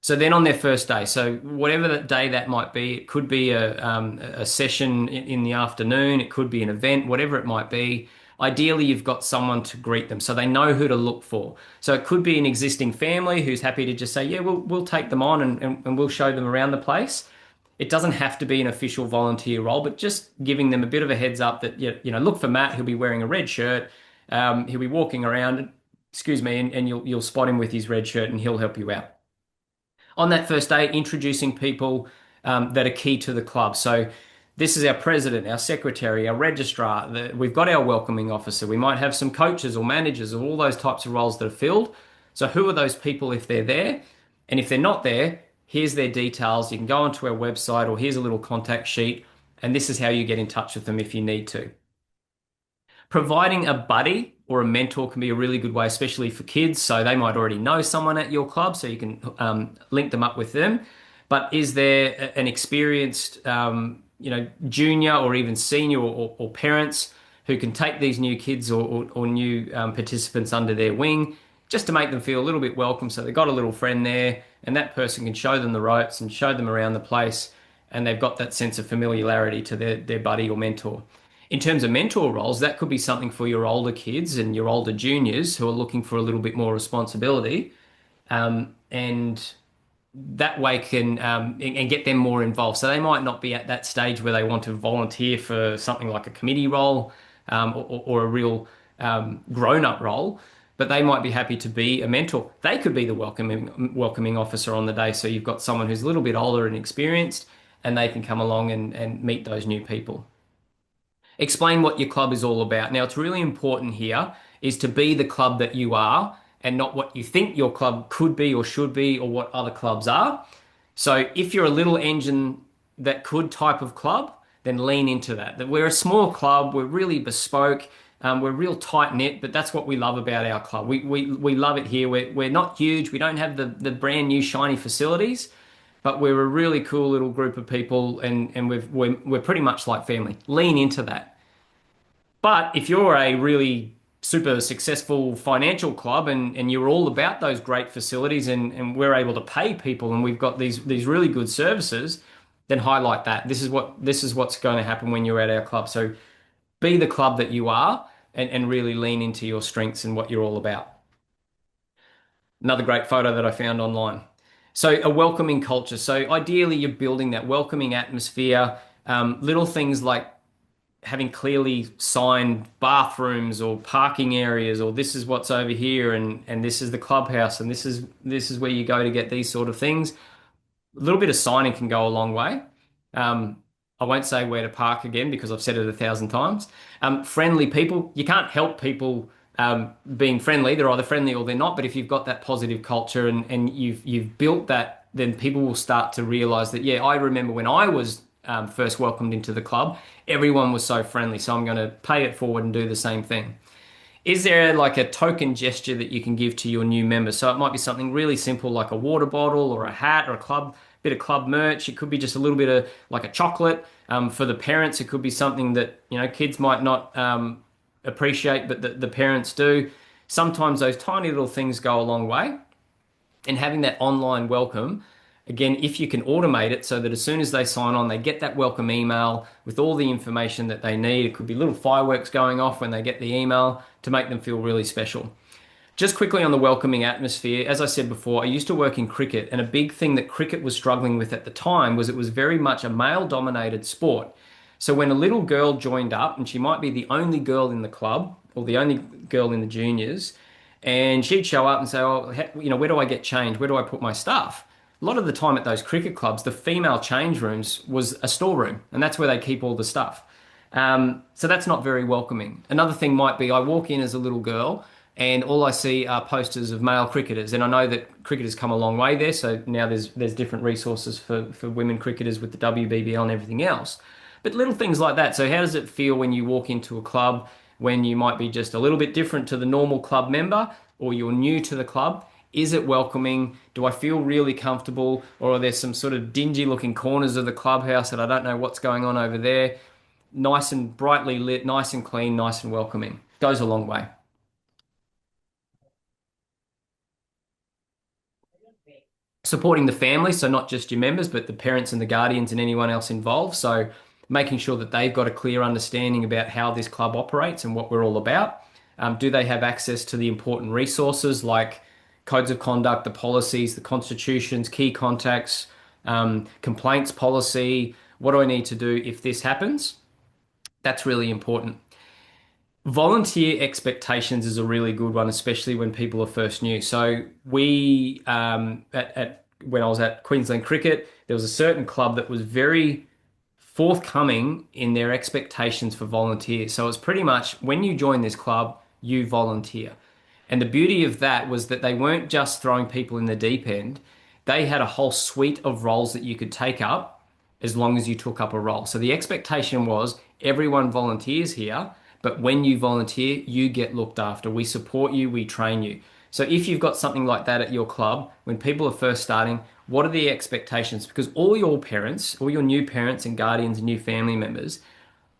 So then on their first day, so whatever that day that might be, it could be a session in the afternoon, it could be an event, whatever it might be. Ideally, you've got someone to greet them so they know who to look for. So it could be an existing family who's happy to just say, yeah, we'll take them on and we'll show them around the place. It doesn't have to be an official volunteer role, but just giving them a bit of a heads up that, look for Matt. He'll be wearing a red shirt. He'll be walking around, excuse me, and you'll spot him with his red shirt and he'll help you out. On that first day, introducing people that are key to the club. So this is our president, our secretary, our registrar. We've got our welcoming officer. We might have some coaches or managers or all those types of roles that are filled. So who are those people if they're there? And if they're not there, here's their details. You can go onto our website or here's a little contact sheet. And this is how you get in touch with them if you need to. Providing a buddy or a mentor can be a really good way, especially for kids. So they might already know someone at your club, so you can link them up with them. But is there an experienced, junior or even senior or parents who can take these new kids or new participants under their wing just to make them feel a little bit welcome? So they've got a little friend there, and that person can show them the ropes and show them around the place, and they've got that sense of familiarity to their buddy or mentor. In terms of mentor roles, that could be something for your older kids and your older juniors who are looking for a little bit more responsibility. And that way can and get them more involved. So they might not be at that stage where they want to volunteer for something like a committee role or a real grown-up role, but they might be happy to be a mentor. They could be the welcoming officer on the day. So you've got someone who's a little bit older and experienced, and they can come along and meet those new people. Explain what your club is all about. Now, it's really important here is to be the club that you are and not what you think your club could be or should be or what other clubs are. So if you're a little engine that could type of club, then lean into that. That we're a small club, we're really bespoke, we're real tight knit, but that's what we love about our club. We love it here. We're not huge, we don't have the brand new shiny facilities, but we're a really cool little group of people and we're pretty much like family. Lean into that. But if you're a really super successful financial club and you're all about those great facilities and we're able to pay people and we've got these really good services, then highlight that. This is what's going to happen when you're at our club. So be the club that you are and really lean into your strengths and what you're all about. Another great photo that I found online. So a welcoming culture. So ideally you're building that welcoming atmosphere, little things like having clearly signed bathrooms or parking areas, or this is what's over here and this is the clubhouse and this is where you go to get these sort of things. A little bit of signing can go a long way. I won't say where to park again because I've said it 1,000 times. Friendly people, you can't help people being friendly. They're either friendly or they're not. But if you've got that positive culture and you've built that, then people will start to realize that, yeah, I remember when I was first welcomed into the club, everyone was so friendly. So I'm going to pay it forward and do the same thing. Is there like a token gesture that you can give to your new members? So it might be something really simple like a water bottle or a hat or a bit of club merch. It could be just a little bit of like a chocolate. For the parents, it could be something that, kids might not appreciate, but the parents do. Sometimes those tiny little things go a long way. And having that online welcome, again, if you can automate it so that as soon as they sign on, they get that welcome email with all the information that they need. It could be little fireworks going off when they get the email to make them feel really special. Just quickly on the welcoming atmosphere, as I said before, I used to work in cricket, and a big thing that cricket was struggling with at the time was it was very much a male-dominated sport. So when a little girl joined up, and she might be the only girl in the club or the only girl in the juniors, and she'd show up and say, "Oh, where do I get changed? Where do I put my stuff?" A lot of the time at those cricket clubs, the female change rooms was a storeroom, and that's where they keep all the stuff. So that's not very welcoming. Another thing might be I walk in as a little girl and all I see are posters of male cricketers. And I know that cricket has come a long way there, so now there's different resources for women cricketers with the WBBL and everything else. But little things like that. So how does it feel when you walk into a club when you might be just a little bit different to the normal club member or you're new to the club? Is it welcoming? Do I feel really comfortable? Or are there some sort of dingy looking corners of the clubhouse that I don't know what's going on over there? Nice and brightly lit, nice and clean, nice and welcoming. Goes a long way. Supporting the family, so not just your members, but the parents and the guardians and anyone else involved. So making sure that they've got a clear understanding about how this club operates and what we're all about. Do they have access to the important resources like codes of conduct, the policies, the constitutions, key contacts, complaints policy? What do I need to do if this happens? That's really important. Volunteer expectations is a really good one, especially when people are first new. So we, at when I was at Queensland Cricket, there was a certain club that was very forthcoming in their expectations for volunteers. So it's pretty much when you join this club, you volunteer. And the beauty of that was that they weren't just throwing people in the deep end. They had a whole suite of roles that you could take up as long as you took up a role. So the expectation was everyone volunteers here, but when you volunteer, you get looked after. We support you, we train you. So if you've got something like that at your club, when people are first starting, what are the expectations? Because all your parents, all your new parents and guardians and new family members,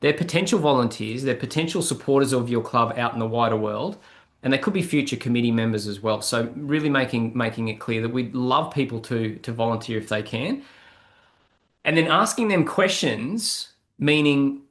they're potential volunteers, they're potential supporters of your club out in the wider world, and they could be future committee members as well. So really making it clear that we'd love people to volunteer if they can. And then asking them questions, meaning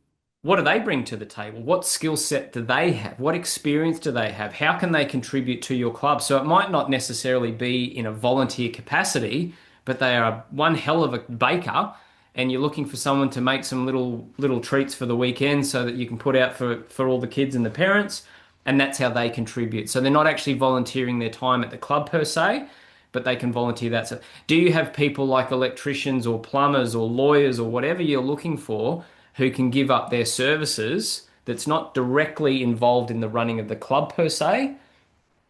what do they bring to the table? What skill set do they have? What experience do they have? How can they contribute to your club? So it might not necessarily be in a volunteer capacity, but they are one hell of a baker, and you're looking for someone to make some little treats for the weekend so that you can put out for all the kids and the parents, and that's how they contribute. So they're not actually volunteering their time at the club per se, but they can volunteer that. So do you have people like electricians or plumbers or lawyers or whatever you're looking for who can give up their services that's not directly involved in the running of the club per se,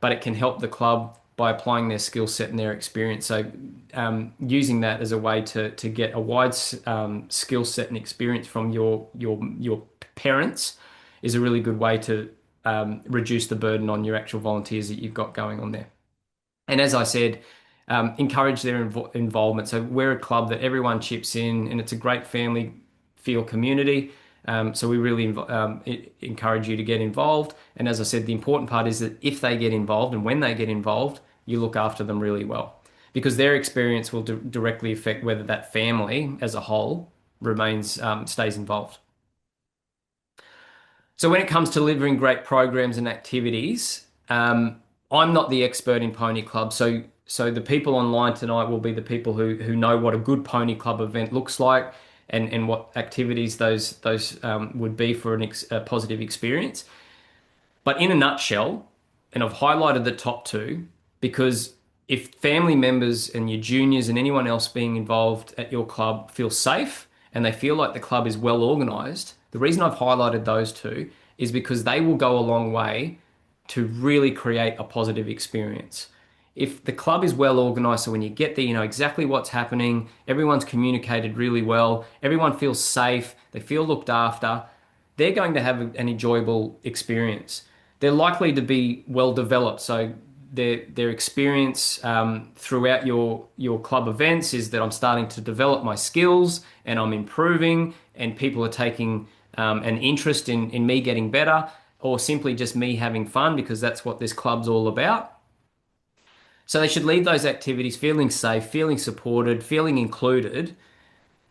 but it can help the club by applying their skill set and their experience. So using that as a way to get a wide skill set and experience from your parents is a really good way to reduce the burden on your actual volunteers that you've got going on there. And as I said, encourage their involvement. So we're a club that everyone chips in, and it's a great family feel community. So we really encourage you to get involved. And as I said, the important part is that if they get involved and when they get involved, you look after them really well, because their experience will directly affect whether that family as a whole remains stays involved. So when it comes to delivering great programs and activities, I'm not the expert in pony clubs. So the people online tonight will be the people who know what a good pony club event looks like and what activities those would be for a positive experience. But in a nutshell, and I've highlighted the top two because if family members and your juniors and anyone else being involved at your club feel safe and they feel like the club is well organized, the reason I've highlighted those two is because they will go a long way to really create a positive experience. If the club is well organized, so when you get there, you know exactly what's happening, everyone's communicated really well, everyone feels safe, they feel looked after, they're going to have an enjoyable experience. They're likely to be well developed. So their experience throughout your club events is that I'm starting to develop my skills and I'm improving, and people are taking an interest in me getting better, or simply just me having fun because that's what this club's all about. So they should leave those activities feeling safe, feeling supported, feeling included,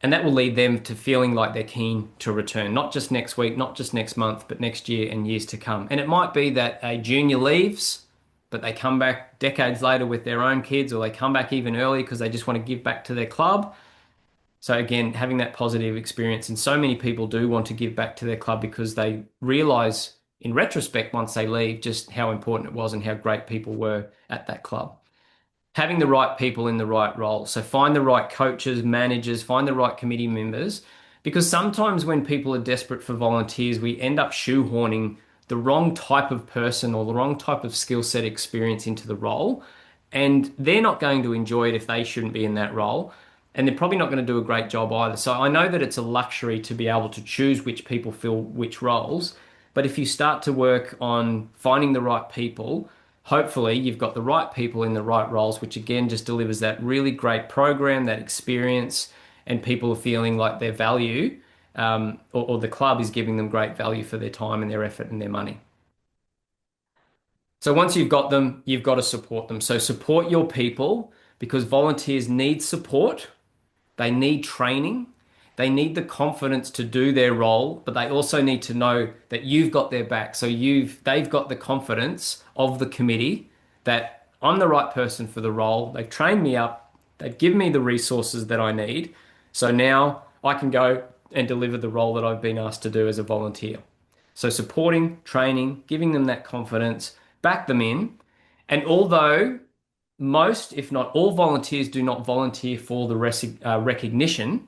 and that will lead them to feeling like they're keen to return, not just next week, not just next month, but next year and years to come. And it might be that a junior leaves, but they come back decades later with their own kids, or they come back even early because they just want to give back to their club. So again, having that positive experience, and so many people do want to give back to their club because they realize in retrospect, once they leave, just how important it was and how great people were at that club. Having the right people in the right role. So find the right coaches, managers, find the right committee members, because sometimes when people are desperate for volunteers, we end up shoehorning the wrong type of person or the wrong type of skill set experience into the role. And they're not going to enjoy it if they shouldn't be in that role. And they're probably not going to do a great job either. So I know that it's a luxury to be able to choose which people fill which roles. But if you start to work on finding the right people, hopefully you've got the right people in the right roles, which again just delivers that really great program, that experience, and people are feeling like their value, or the club is giving them great value for their time and their effort and their money. So once you've got them, you've got to support them. So support your people because volunteers need support. They need training. They need the confidence to do their role, but they also need to know that you've got their back. So they've got the confidence of the committee that I'm the right person for the role. They've trained me up. They've given me the resources that I need. So now I can go and deliver the role that I've been asked to do as a volunteer. So supporting, training, giving them that confidence, back them in. And although most, if not all volunteers do not volunteer for the recognition,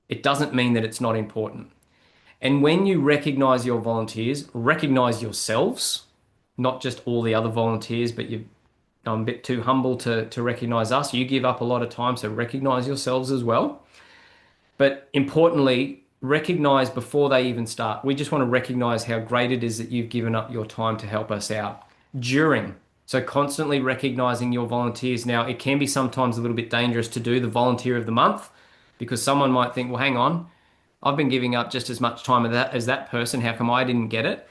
it doesn't mean that it's not important. And when you recognize your volunteers, recognize yourselves, not just all the other volunteers, but I'm a bit too humble to recognize us. You give up a lot of time, so recognize yourselves as well. But importantly, recognize before they even start. We just want to recognize how great it is that you've given up your time to help us out during. So constantly recognizing your volunteers. Now, it can be sometimes a little bit dangerous to do the volunteer of the month because someone might think, well, hang on, I've been giving up just as much time as that person. How come I didn't get it?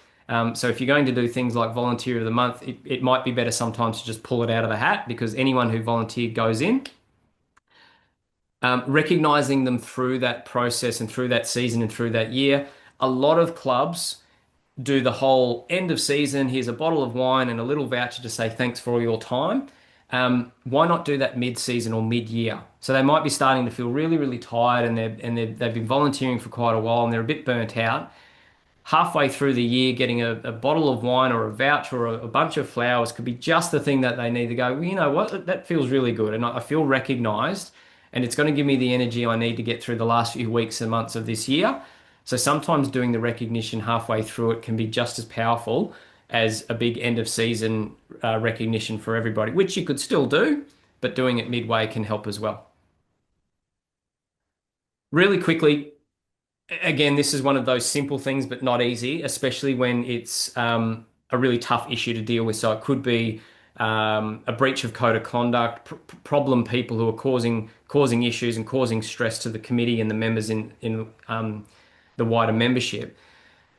So if you're going to do things like volunteer of the month, it might be better sometimes to just pull it out of the hat because anyone who volunteered goes in. Recognizing them through that process and through that season and through that year. A lot of clubs do the whole end of season. Here's a bottle of wine and a little voucher to say thanks for all your time. Why not do that mid-season or mid-year? So they might be starting to feel really, really tired they've been volunteering for quite a while and they're a bit burnt out. Halfway through the year, getting a bottle of wine or a voucher or a bunch of flowers could be just the thing that they need to go, well, you know what, that feels really good. And I feel recognized and it's going to give me the energy I need to get through the last few weeks and months of this year. So sometimes doing the recognition halfway through it can be just as powerful as a big end of season recognition for everybody, which you could still do, but doing it midway can help as well. Really quickly, again, this is one of those simple things, but not easy, especially when it's a really tough issue to deal with. So it could be a breach of code of conduct, problem people who are causing issues and causing stress to the committee and the members in the wider membership.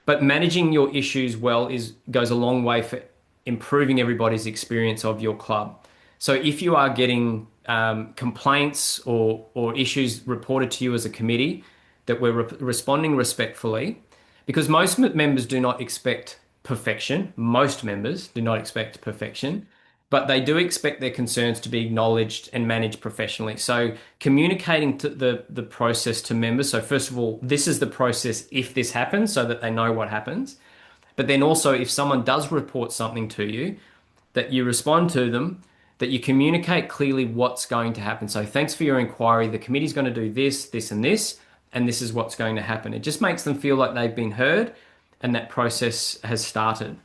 But managing your issues well goes a long way for improving everybody's experience of your club. So if you are getting complaints or issues reported to you as a committee, that we're responding respectfully, because most members do not expect perfection. Most members do not expect perfection, but they do expect their concerns to be acknowledged and managed professionally. So communicating to the process to members. So first of all, this is the process if this happens, so that they know what happens. But then also, if someone does report something to you, that you respond to them, that you communicate clearly what's going to happen. So thanks for your inquiry. The committee's going to do this, this, and this is what's going to happen. It just makes them feel like they've been heard and that process has started.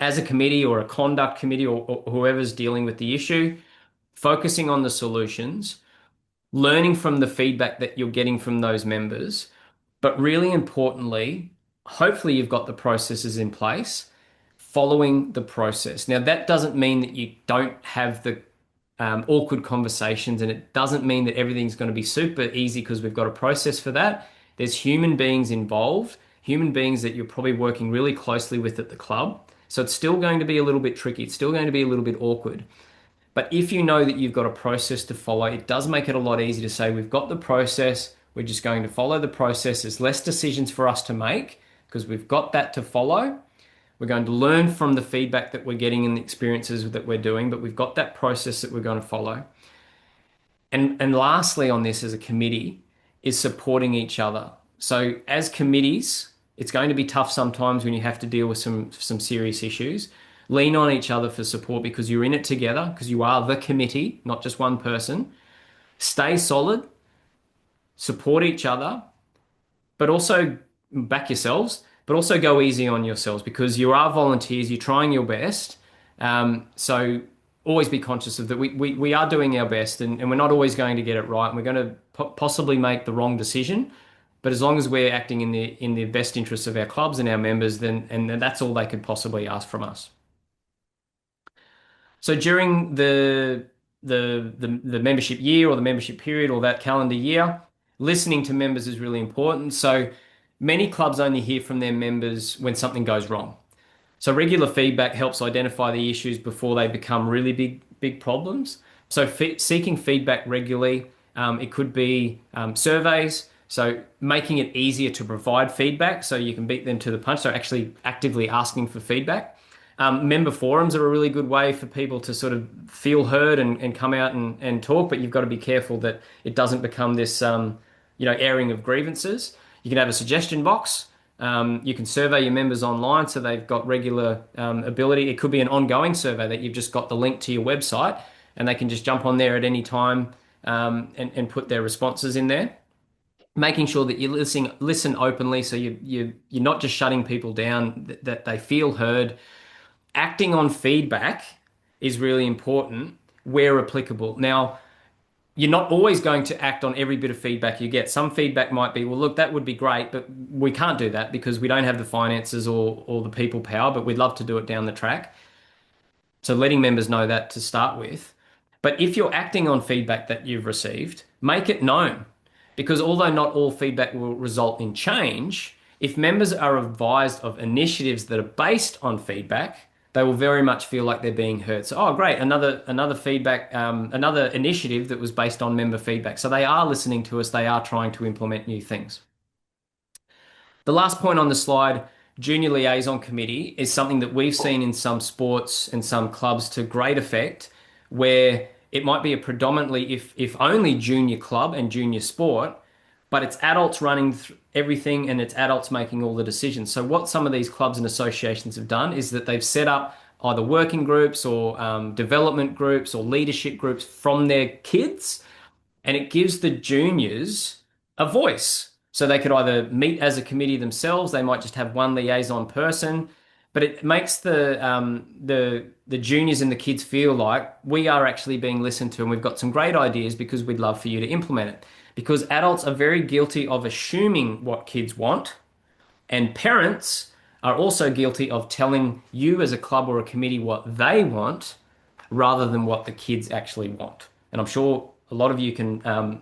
As a committee or a conduct committee or whoever's dealing with the issue, focusing on the solutions, learning from the feedback that you're getting from those members, but really importantly, hopefully you've got the processes in place, following the process. Now, that doesn't mean that you don't have the awkward conversations, and it doesn't mean that everything's going to be super easy because we've got a process for that. There's human beings involved, human beings that you're probably working really closely with at the club. So it's still going to be a little bit tricky. It's still going to be a little bit awkward. But if you know that you've got a process to follow, it does make it a lot easier to say, we've got the process, we're just going to follow the process. There's less decisions for us to make because we've got that to follow. We're going to learn from the feedback that we're getting and the experiences that we're doing, but we've got that process that we're going to follow. And lastly on this as a committee is supporting each other. So as committees, it's going to be tough sometimes when you have to deal with some serious issues. Lean on each other for support because you're in it together, because you are the committee, not just one person. Stay solid, support each other, but also back yourselves, but also go easy on yourselves because you are volunteers, you're trying your best. So always be conscious of that. We are doing our best and we're not always going to get it right. And we're going to possibly make the wrong decision. But as long as we're acting in the best interests of our clubs and our members, then and that's all they could possibly ask from us. So during the membership year or the membership period or that calendar year, listening to members is really important. So many clubs only hear from their members when something goes wrong. So regular feedback helps identify the issues before they become really big problems. So seeking feedback regularly It could be surveys. So making it easier to provide feedback so you can beat them to the punch. So actually actively asking for feedback. Member forums are a really good way for people to sort of feel heard and come out and talk, but you've got to be careful that it doesn't become this, airing of grievances. You can have a suggestion box. You can survey your members online so they've got regular ability. It could be an ongoing survey that you've just got the link to your website and they can just jump on there at any time and put their responses in there. Making sure that you listen openly, so you're not just shutting people down, that they feel heard. Acting on feedback is really important where applicable. Now, you're not always going to act on every bit of feedback you get. Some feedback might be, well, look, that would be great, but we can't do that because we don't have the finances or the people power, but we'd love to do it down the track. So letting members know that to start with. But if you're acting on feedback that you've received, make it known. Because although not all feedback will result in change, if members are advised of initiatives that are based on feedback, they will very much feel like they're being heard. So, oh, great, another feedback, another initiative that was based on member feedback. So they are listening to us. They are trying to implement new things. The last point on the slide, junior liaison committee, is something that we've seen in some sports and some clubs to great effect, where it might be a predominantly, if only junior club and junior sport, but it's adults running everything and it's adults making all the decisions. So what some of these clubs and associations have done is that they've set up either working groups or development groups or leadership groups from their kids, and it gives the juniors a voice. So they could either meet as a committee themselves, they might just have one liaison person, but it makes the juniors and the kids feel like we are actually being listened to and we've got some great ideas because we'd love for you to implement it. Because adults are very guilty of assuming what kids want, and parents are also guilty of telling you as a club or a committee what they want rather than what the kids actually want. And I'm sure a lot of you can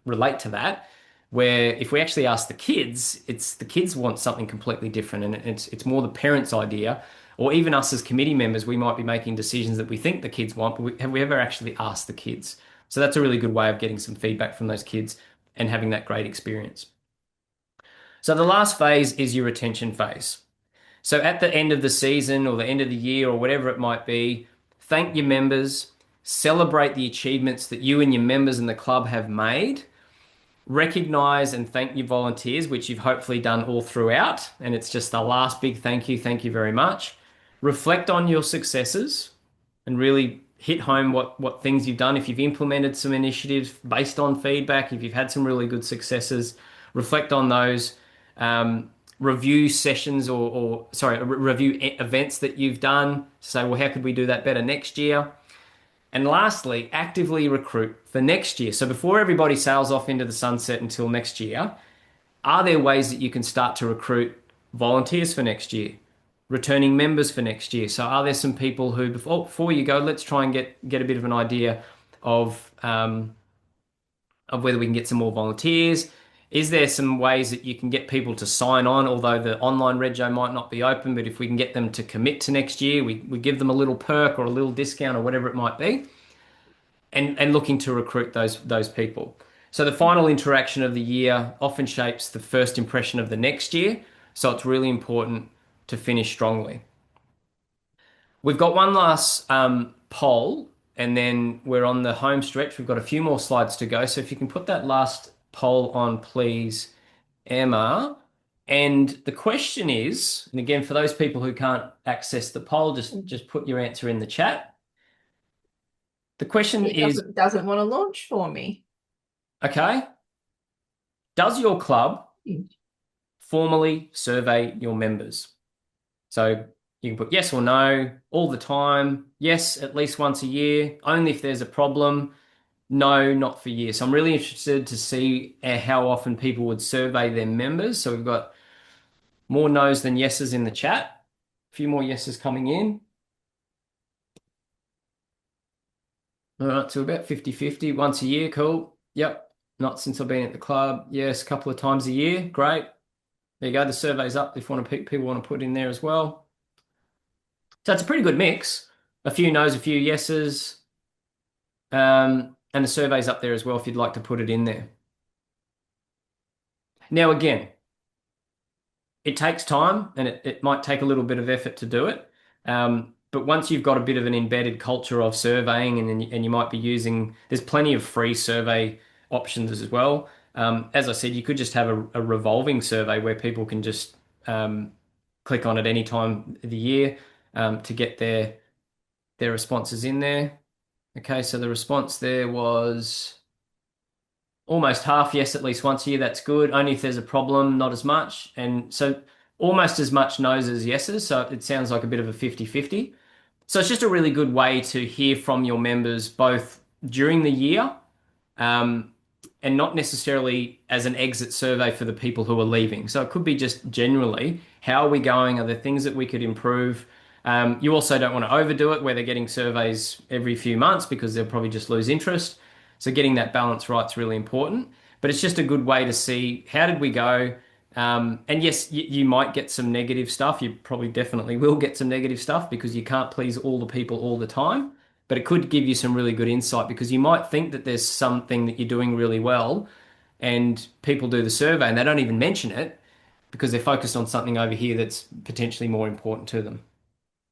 relate to that, where if we actually ask the kids, it's the kids want something completely different, and it's more the parents' idea, or even us as committee members, we might be making decisions that we think the kids want, but have we ever actually asked the kids? So that's a really good way of getting some feedback from those kids and having that great experience. So the last phase is your retention phase. So at the end of the season or the end of the year or whatever it might be, thank your members, celebrate the achievements that you and your members in the club have made, recognize and thank your volunteers, which you've hopefully done all throughout. And it's just the last big thank you. Thank you very much. Reflect on your successes and really hit home what things you've done. If you've implemented some initiatives based on feedback, if you've had some really good successes, reflect on those. Review sessions review events that you've done. Say, well, how could we do that better next year? And lastly, actively recruit for next year. So before everybody sails off into the sunset until next year, are there ways that you can start to recruit volunteers for next year, returning members for next year? So are there some people who, before you go, let's try and get a bit of an idea of whether we can get some more volunteers. Is there some ways that you can get people to sign on, although the online rego might not be open, but if we can get them to commit to next year, we give them a little perk or a little discount or whatever it might be, and looking to recruit those people. So the final interaction of the year often shapes the first impression of the next year. So it's really important to finish strongly. We've got one last poll, and then we're on the home stretch. We've got a few more slides to go. So if you can put that last poll on, please, Emma. And the question is, and again, for those people who can't access the poll, just put your answer in the chat. The question It is, doesn't want to launch for me. okay, does your club Hmm. formally survey your members? So you can put yes or no all the time. Yes, at least once a year. Only if there's a problem. No, not for years. So I'm really interested to see how often people would survey their members. So we've got more no's than yeses in the chat. A few more yeses coming in. All right, so about 50-50 once a year. Cool. Yep. Not since I've been at the club. Yes, a couple of times a year. Great. There you go. The survey's up if people want to put in there as well. So it's a pretty good mix. A few no's, a few yeses. And the survey's up there as well if you'd like to put it in there. Now, again, it takes time and it might take a little bit of effort to do it. But once you've got a bit of an embedded culture of surveying and you might be using, there's plenty of free survey options as well. As I said, you could just have a revolving survey where people can just click on at any time of the year to get their responses in there. Okay, so the response there was almost half yes at least once a year. That's good. Only if there's a problem, not as much. And so almost as much no's as yeses. So it sounds like a bit of a 50-50. So it's just a really good way to hear from your members both during the year um, and not necessarily as an exit survey for the people who are leaving. So it could be just generally, how are we going? Are there things that we could improve? You also don't want to overdo it where they're getting surveys every few months because they'll probably just lose interest. So getting that balance right is really important. But it's just a good way to see how did we go? And yes, you might get some negative stuff. You probably definitely will get some negative stuff because you can't please all the people all the time. But it could give you some really good insight because you might think that there's something that you're doing really well, and people do the survey and they don't even mention it because they're focused on something over here that's potentially more important to them.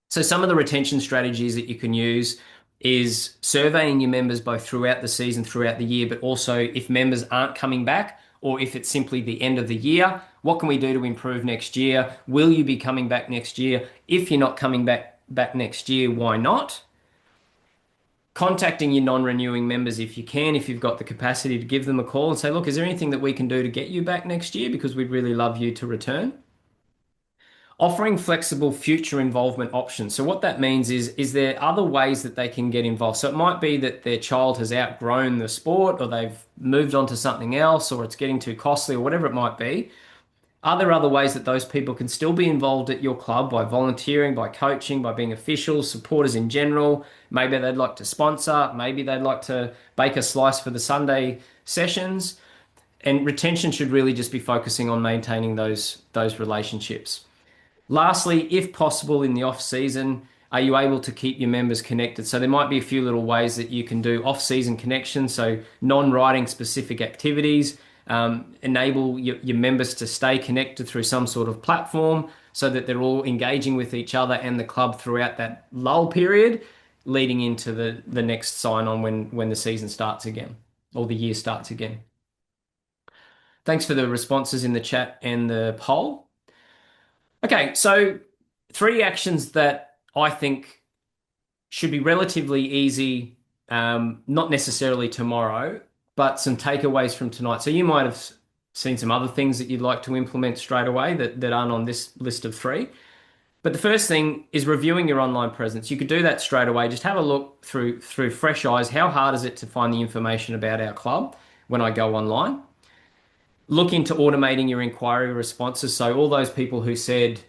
So some of the retention strategies that you can use is surveying your members both throughout the season, throughout the year, but also if members aren't coming back or if it's simply the end of the year, what can we do to improve next year? Will you be coming back next year? If you're not coming back next year, why not? Contacting your non-renewing members if you can, if you've got the capacity to give them a call and say, look, is there anything that we can do to get you back next year? Because we'd really love you to return. Offering flexible future involvement options. So what that means is there other ways that they can get involved? So it might be that their child has outgrown the sport or they've moved on to something else or it's getting too costly or whatever it might be. Are there other ways that those people can still be involved at your club by volunteering, by coaching, by being officials, supporters in general? Maybe they'd like to sponsor, maybe they'd like to bake a slice for the Sunday sessions. And retention should really just be focusing on maintaining those relationships. Lastly, if possible in the off season, are you able to keep your members connected? So there might be a few little ways that you can do off season connections. So non-writing specific activities, enable your members to stay connected through some sort of platform so that they're all engaging with each other and the club throughout that lull period, leading into the next sign on when the season starts again or the year starts again. Thanks for the responses in the chat and the poll. Okay, so three actions that I think should be relatively easy, not necessarily tomorrow, but some takeaways from tonight. So you might have seen some other things that you'd like to implement straight away that aren't on this list of three. But the first thing is reviewing your online presence. You could do that straight away. Just have a look through fresh eyes. How hard is it to find the information about our club when I go online? Look into automating your inquiry responses. So all those people who said,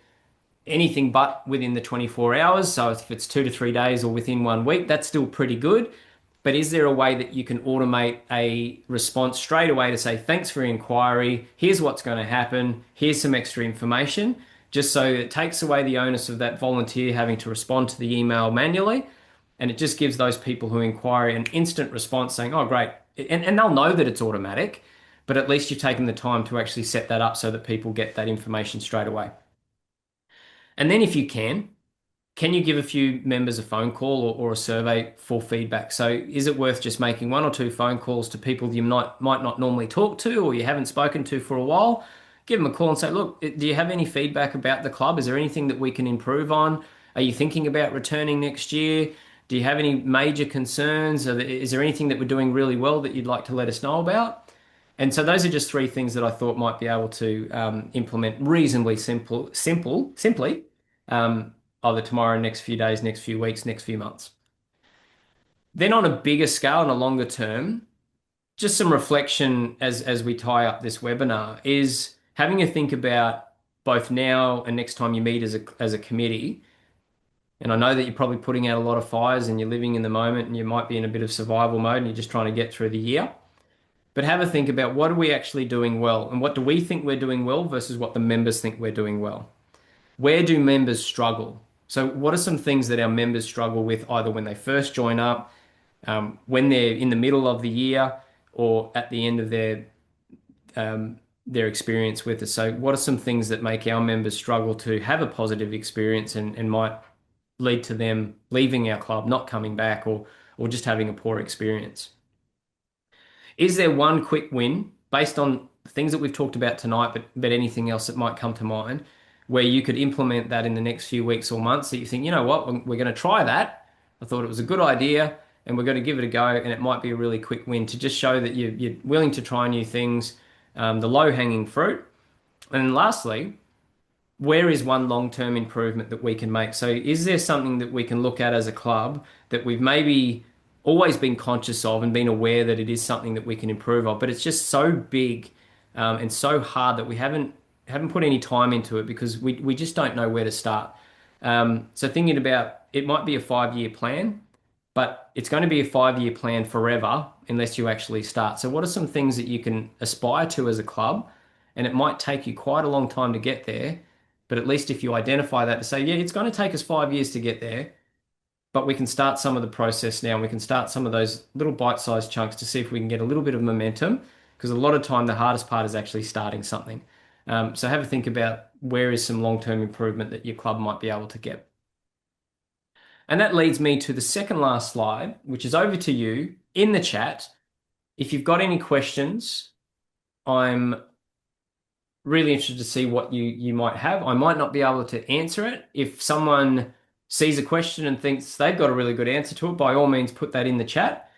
anything but within the 24 hours. So if it's 2 to 3 days or within 1 week, that's still pretty good. But is there a way that you can automate a response straight away to say, thanks for your inquiry, here's what's going to happen, here's some extra information, just so it takes away the onus of that volunteer having to respond to the email manually. And it just gives those people who inquire an instant response saying, oh, great. And they'll know that it's automatic, but at least you've taken the time to actually set that up so that people get that information straight away. And then if you can you give a few members a phone call or a survey for feedback? So is it worth just making one or two phone calls to people you might not normally talk to or you haven't spoken to for a while? Give them a call and say, look, do you have any feedback about the club? Is there anything that we can improve on? Are you thinking about returning next year? Do you have any major concerns? Is there anything that we're doing really well that you'd like to let us know about? And so those are just three things that I thought might be able to implement reasonably simply, um, either tomorrow, next few days, next few weeks, next few months. Then on a bigger scale and a longer term, just some reflection as we tie up this webinar is having a think about both now and next time you meet as a committee. And I know that you're probably putting out a lot of fires and you're living in the moment and you might be in a bit of survival mode and you're just trying to get through the year. But have a think about what are we actually doing well and what do we think we're doing well versus what the members think we're doing well. Where do members struggle? So what are some things that our members struggle with either when they first join up, when they're in the middle of the year or at the end of their experience with us. So, what are some things that make our members struggle to have a positive experience and might lead to them leaving our club, not coming back, or just having a poor experience? Is there one quick win based on things that we've talked about tonight, but anything else that might come to mind, where you could implement that in the next few weeks or months that you think, you know what, we're going to try that. I thought it was a good idea, and we're going to give it a go, and it might be a really quick win to just show that you're willing to try new things, the low-hanging fruit. And then lastly, where is one long-term improvement that we can make? So is there something that we can look at as a club that we've maybe always been conscious of and been aware that it is something that we can improve on, but it's just so big and so hard that we haven't put any time into it because we just don't know where to start. So thinking about it might be a 5-year plan, but it's going to be a 5-year plan forever unless you actually start. So what are some things that you can aspire to as a club? And it might take you quite a long time to get there, but at least if you identify that to say, yeah, it's going to take us 5 years to get there, but we can start some of the process now and we can start some of those little bite-sized chunks to see if we can get a little bit of momentum. Because a lot of time, the hardest part is actually starting something. So have a think about where is some long-term improvement that your club might be able to get. And that leads me to the second last slide, which is over to you in the chat. If you've got any questions, I'm really interested to see what you might have. I might not be able to answer it. If someone sees a question and thinks they've got a really good answer to it, by all means, put that in the chat.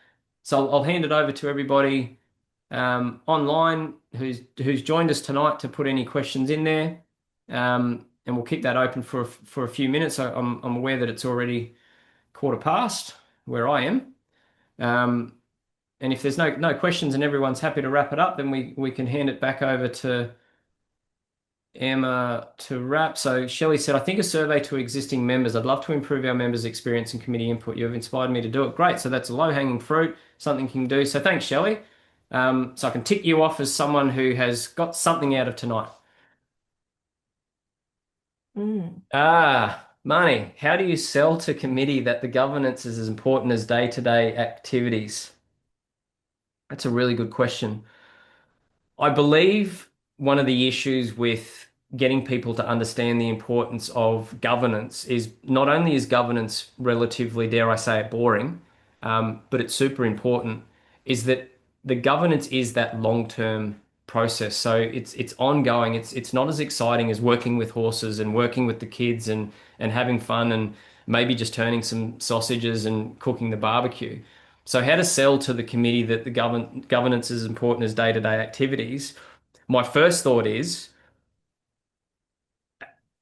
So I'll hand it over to everybody online who's joined us tonight to put any questions in there, and we'll keep that open for a few minutes. I'm aware that it's already 1:15 where I am. Um, and if there's no questions and everyone's happy to wrap it up, then we can hand it back over to Emma to wrap. So Shelley said, I think a survey to existing members. I'd love to improve our members' experience and committee input. You have inspired me to do it. Great. So that's a low-hanging fruit, something you can do. So thanks, Shelley. So I can tick you off as someone who has got something out of tonight. Mm. Marnie, how do you sell to committee that the governance is as important as day-to-day activities? That's a really good question. I believe one of the issues with getting people to understand the importance of governance is not only is governance relatively, dare I say it, boring, but it's super important, is that the governance is that long-term process. So it's ongoing. It's not as exciting as working with horses and working with the kids and having fun and maybe just turning some sausages and cooking the barbecue. So how to sell to the committee that the governance is important as day-to-day activities? My first thought is,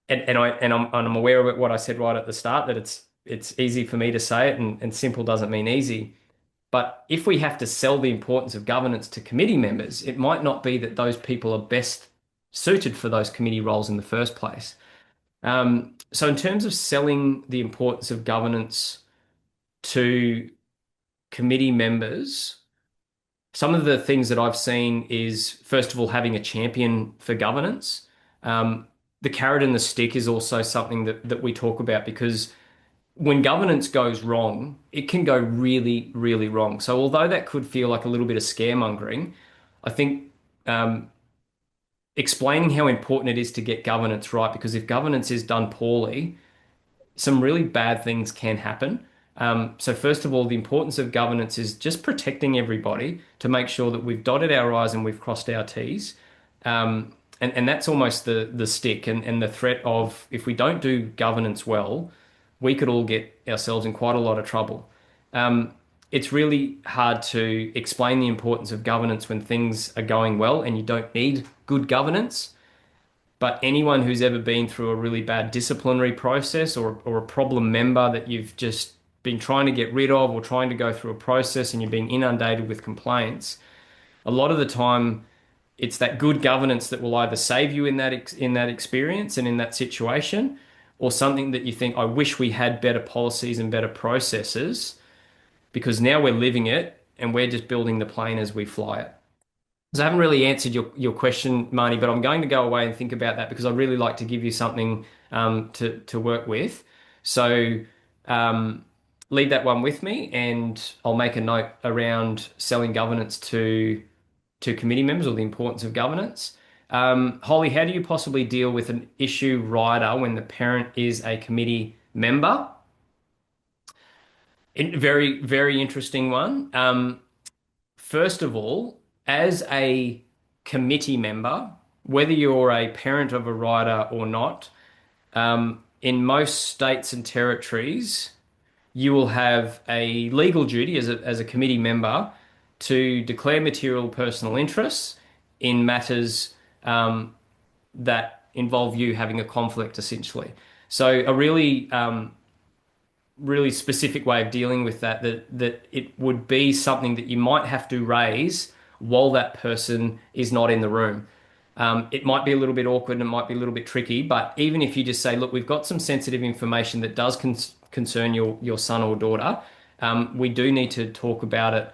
and I'm aware of what I said right at the start, that it's easy for me to say it and simple doesn't mean easy. But if we have to sell the importance of governance to committee members, it might not be that those people are best suited for those committee roles in the first place. So in terms of selling the importance of governance to committee members, some of the things that I've seen is, first of all, having a champion for governance. The carrot and the stick is also something that we talk about because when governance goes wrong, it can go really, really wrong. So although that could feel like a little bit of scaremongering, I think explaining how important it is to get governance right, because if governance is done poorly, some really bad things can happen. So first of all, the importance of governance is just protecting everybody to make sure that we've dotted our I's and we've crossed our T's. And that's almost the stick and the threat of if we don't do governance well, we could all get ourselves in quite a lot of trouble. It's really hard to explain the importance of governance when things are going well and you don't need good governance. But anyone who's ever been through a really bad disciplinary process or a problem member that you've just been trying to get rid of or trying to go through a process and you're being inundated with complaints, a lot of the time it's that good governance that will either save you in that experience and in that situation, or something that you think, I wish we had better policies and better processes because now we're living it and we're just building the plane as we fly it. So I haven't really answered your question, Marnie, but I'm going to go away and think about that because I'd really like to give you something to work with. So leave that one with me, and I'll make a note around selling governance to committee members or the importance of governance. Holly, how do you possibly deal with an issue rider when the parent is a committee member? Very, very interesting one. First of all, as a committee member, whether you're a parent of a rider or not, in most states and territories, you will have a legal duty as a committee member to declare material personal interests in matters that involve you having a conflict, essentially. So a really specific way of dealing with that it would be something that you might have to raise while that person is not in the room. It might be a little bit awkward and it might be a little bit tricky, but even if you just say, look, we've got some sensitive information that does concern your son or daughter, we do need to talk about it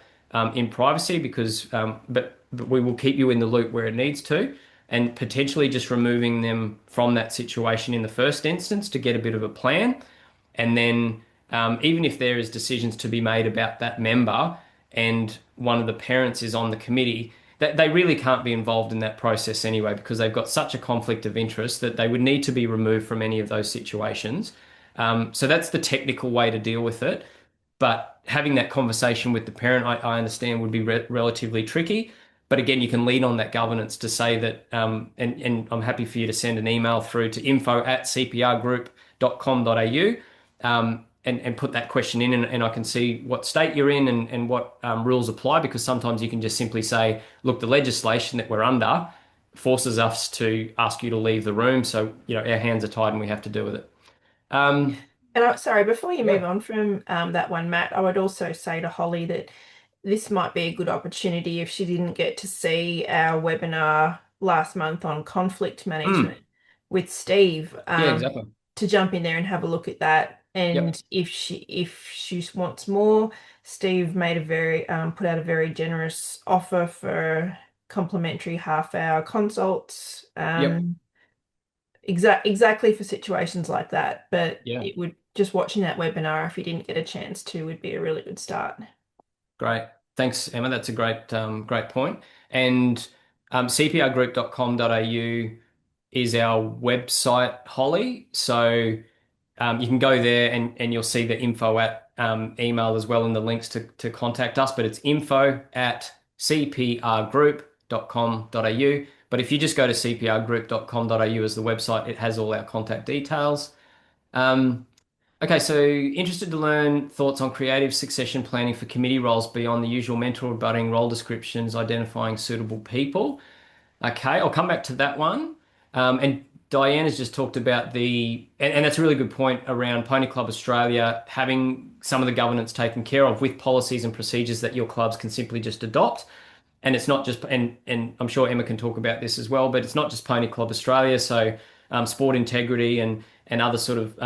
in privacy because, but we will keep you in the loop where it needs to, and potentially just removing them from that situation in the first instance to get a bit of a plan. And then, even if there is decisions to be made about that member and one of the parents is on the committee, that they really can't be involved in that process anyway because they've got such a conflict of interest that they would need to be removed from any of those situations. So that's the technical way to deal with it. But having that conversation with the parent, I understand, would be relatively tricky. But again, you can lean on that governance to say that, and I'm happy for you to send an email through to info@cprgroup.com.au, and put that question in, and I can see what state you're in and what rules apply, because sometimes you can just simply say, look, the legislation that we're under forces us to ask you to leave the room. So, our hands are tied and we have to do with it. Um, And sorry, before you move yeah. on from that one, Matt, I would also say to Holly that this might be a good opportunity if she didn't get to see our webinar last month on conflict management Mm, with Steve, yeah, exactly. to jump in there and have a look at that. Yep. And if she wants more, Steve made a very put out a very generous offer for complimentary half-hour consults. Yep. Exactly for situations like that. But Yeah. it would just watching that webinar, if you didn't get a chance to, would be a really good start. Great. Thanks, Emma. That's a great point. And cprgroup.com.au is our website, Holly. So you can go there and you'll see the info at email as well and the links to contact us. But it's info@cprgroup.com.au. But if you just go to cprgroup.com.au as the website, it has all our contact details. Um, Okay, so interested to learn thoughts on creative succession planning for committee roles beyond the usual mentor budding role descriptions, identifying suitable people. Okay, I'll come back to that one. And Diane has just talked about and that's a really good point around Pony Club Australia having some of the governance taken care of with policies and procedures that your clubs can simply just adopt. And it's not just, and I'm sure Emma can talk about this as well, but it's not just Pony Club Australia. So Sport Integrity and other sort of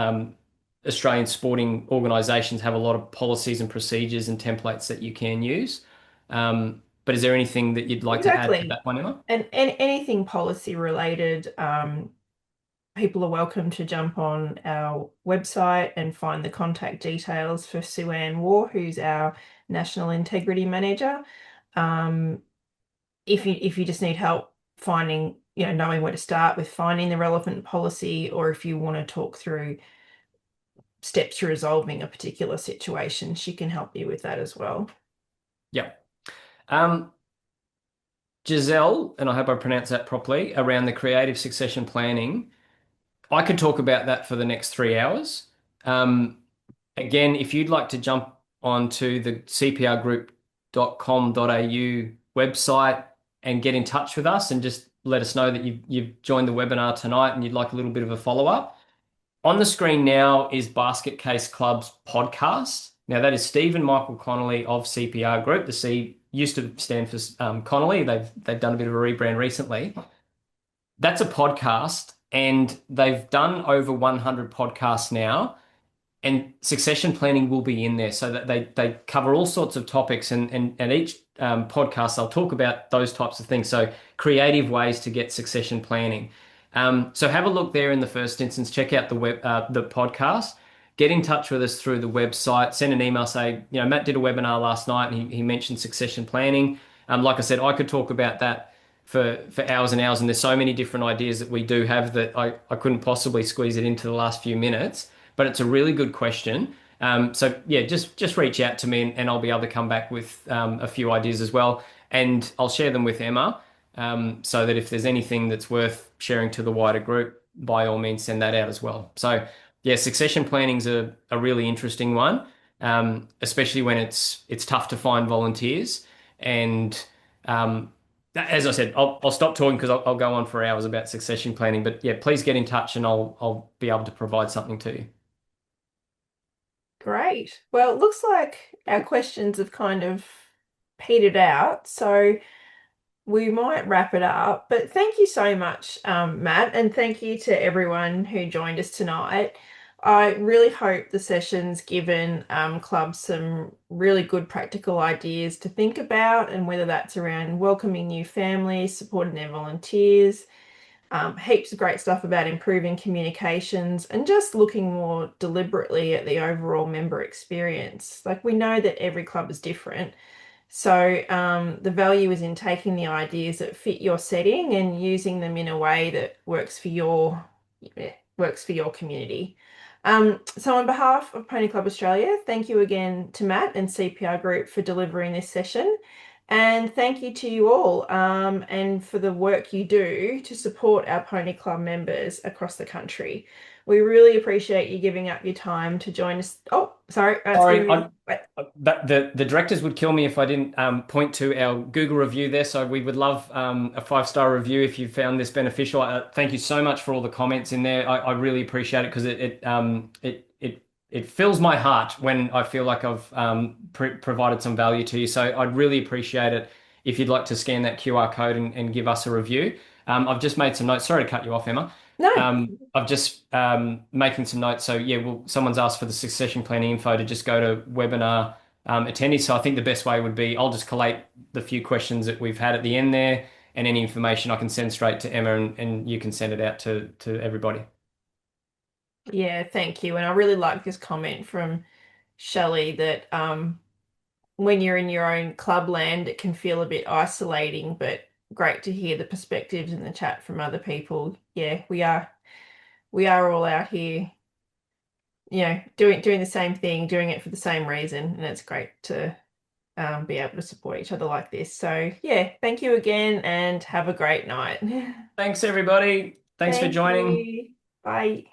Australian sporting organisations have a lot of policies and procedures and templates that you can use. But is there anything that you'd like to add to Exactly. that one, Emma? And anything policy related, people are welcome to jump on our website and find the contact details for Sue Ann War, who's our National Integrity Manager. Um, if you just need help finding, knowing where to start with finding the relevant policy, or if you want to talk through steps to resolving a particular situation, she can help you with that as well. Yep. Um, Giselle, and I hope I pronounced that properly, around the creative succession planning. I could talk about that for the next 3 hours. Um, Again, if you'd like to jump onto the cprgroup.com.au website and get in touch with us and just let us know that you've joined the webinar tonight and you'd like a little bit of a follow-up. On the screen now is Basket Case Club's podcast. Now, that is Steve and Michael Connolly of CPR Group. The C used to stand for Connolly. They've done a bit of a rebrand recently. That's a podcast, and they've done over 100 podcasts now, and succession planning will be in there so that they cover all sorts of topics, and each podcast they'll talk about those types of things. So creative ways to get succession planning. So have a look there in the first instance. Check out the podcast. get in touch with us through the website, send an email, say, Matt did a webinar last night and he mentioned succession planning. Like I said, I could talk about that for hours and hours, and there's so many different ideas that we do have that I couldn't possibly squeeze it into the last few minutes. But it's a really good question. So yeah, just reach out to me and I'll be able to come back with a few ideas as well, and I'll share them with Emma, so that if there's anything that's worth sharing to the wider group, by all means send that out as well. So yeah, succession planning's a really interesting one, especially when it's tough to find volunteers. And as I said, I'll stop talking because I'll go on for hours about succession planning. But yeah, please get in touch and I'll be able to provide something to you. Great. Well, it looks like our questions have kind of petered out, so we might wrap it up. But thank you so much, Matt, and thank you to everyone who joined us tonight. I really hope the session's given clubs some really good practical ideas to think about, and whether that's around welcoming new families, supporting their volunteers, heaps of great stuff about improving communications and just looking more deliberately at the overall member experience. Like, we know that every club is different. So the value is in taking the ideas that fit your setting and using them in a way that yeah, works for your community. So on behalf of Pony Club Australia, thank you again to Matt and CPR Group for delivering this session. And thank you to you all, and for the work you do to support our Pony Club members across the country. We really appreciate you giving up your time to join us. Oh, sorry, it's Sorry, giving me. but the directors would kill me if I didn't point to our Google review there. So we would love a 5-star review if you found this beneficial. Thank you so much for all the comments in there. I really appreciate it because it fills my heart when I feel like I've provided some value to you. So I'd really appreciate it if you'd like to scan that QR code and give us a review. I've just made some notes. Sorry to cut you off, Emma. No. I've just making some notes. So yeah, well, someone's asked for the succession planning info to just go to webinar attendees. So I think the best way would be I'll just collate the few questions that we've had at the end there, and any information I can send straight to Emma, and you can send it out to everybody. Yeah, thank you. And I really like this comment from Shelley that when you're in your own clubland, it can feel a bit isolating, but great to hear the perspectives in the chat from other people. Yeah, we are all out here, doing the same thing, doing it for the same reason, and it's great to be able to support each other like this. So yeah, thank you again, and have a great night. Thanks, everybody. Thanks for Thank joining. you. Bye.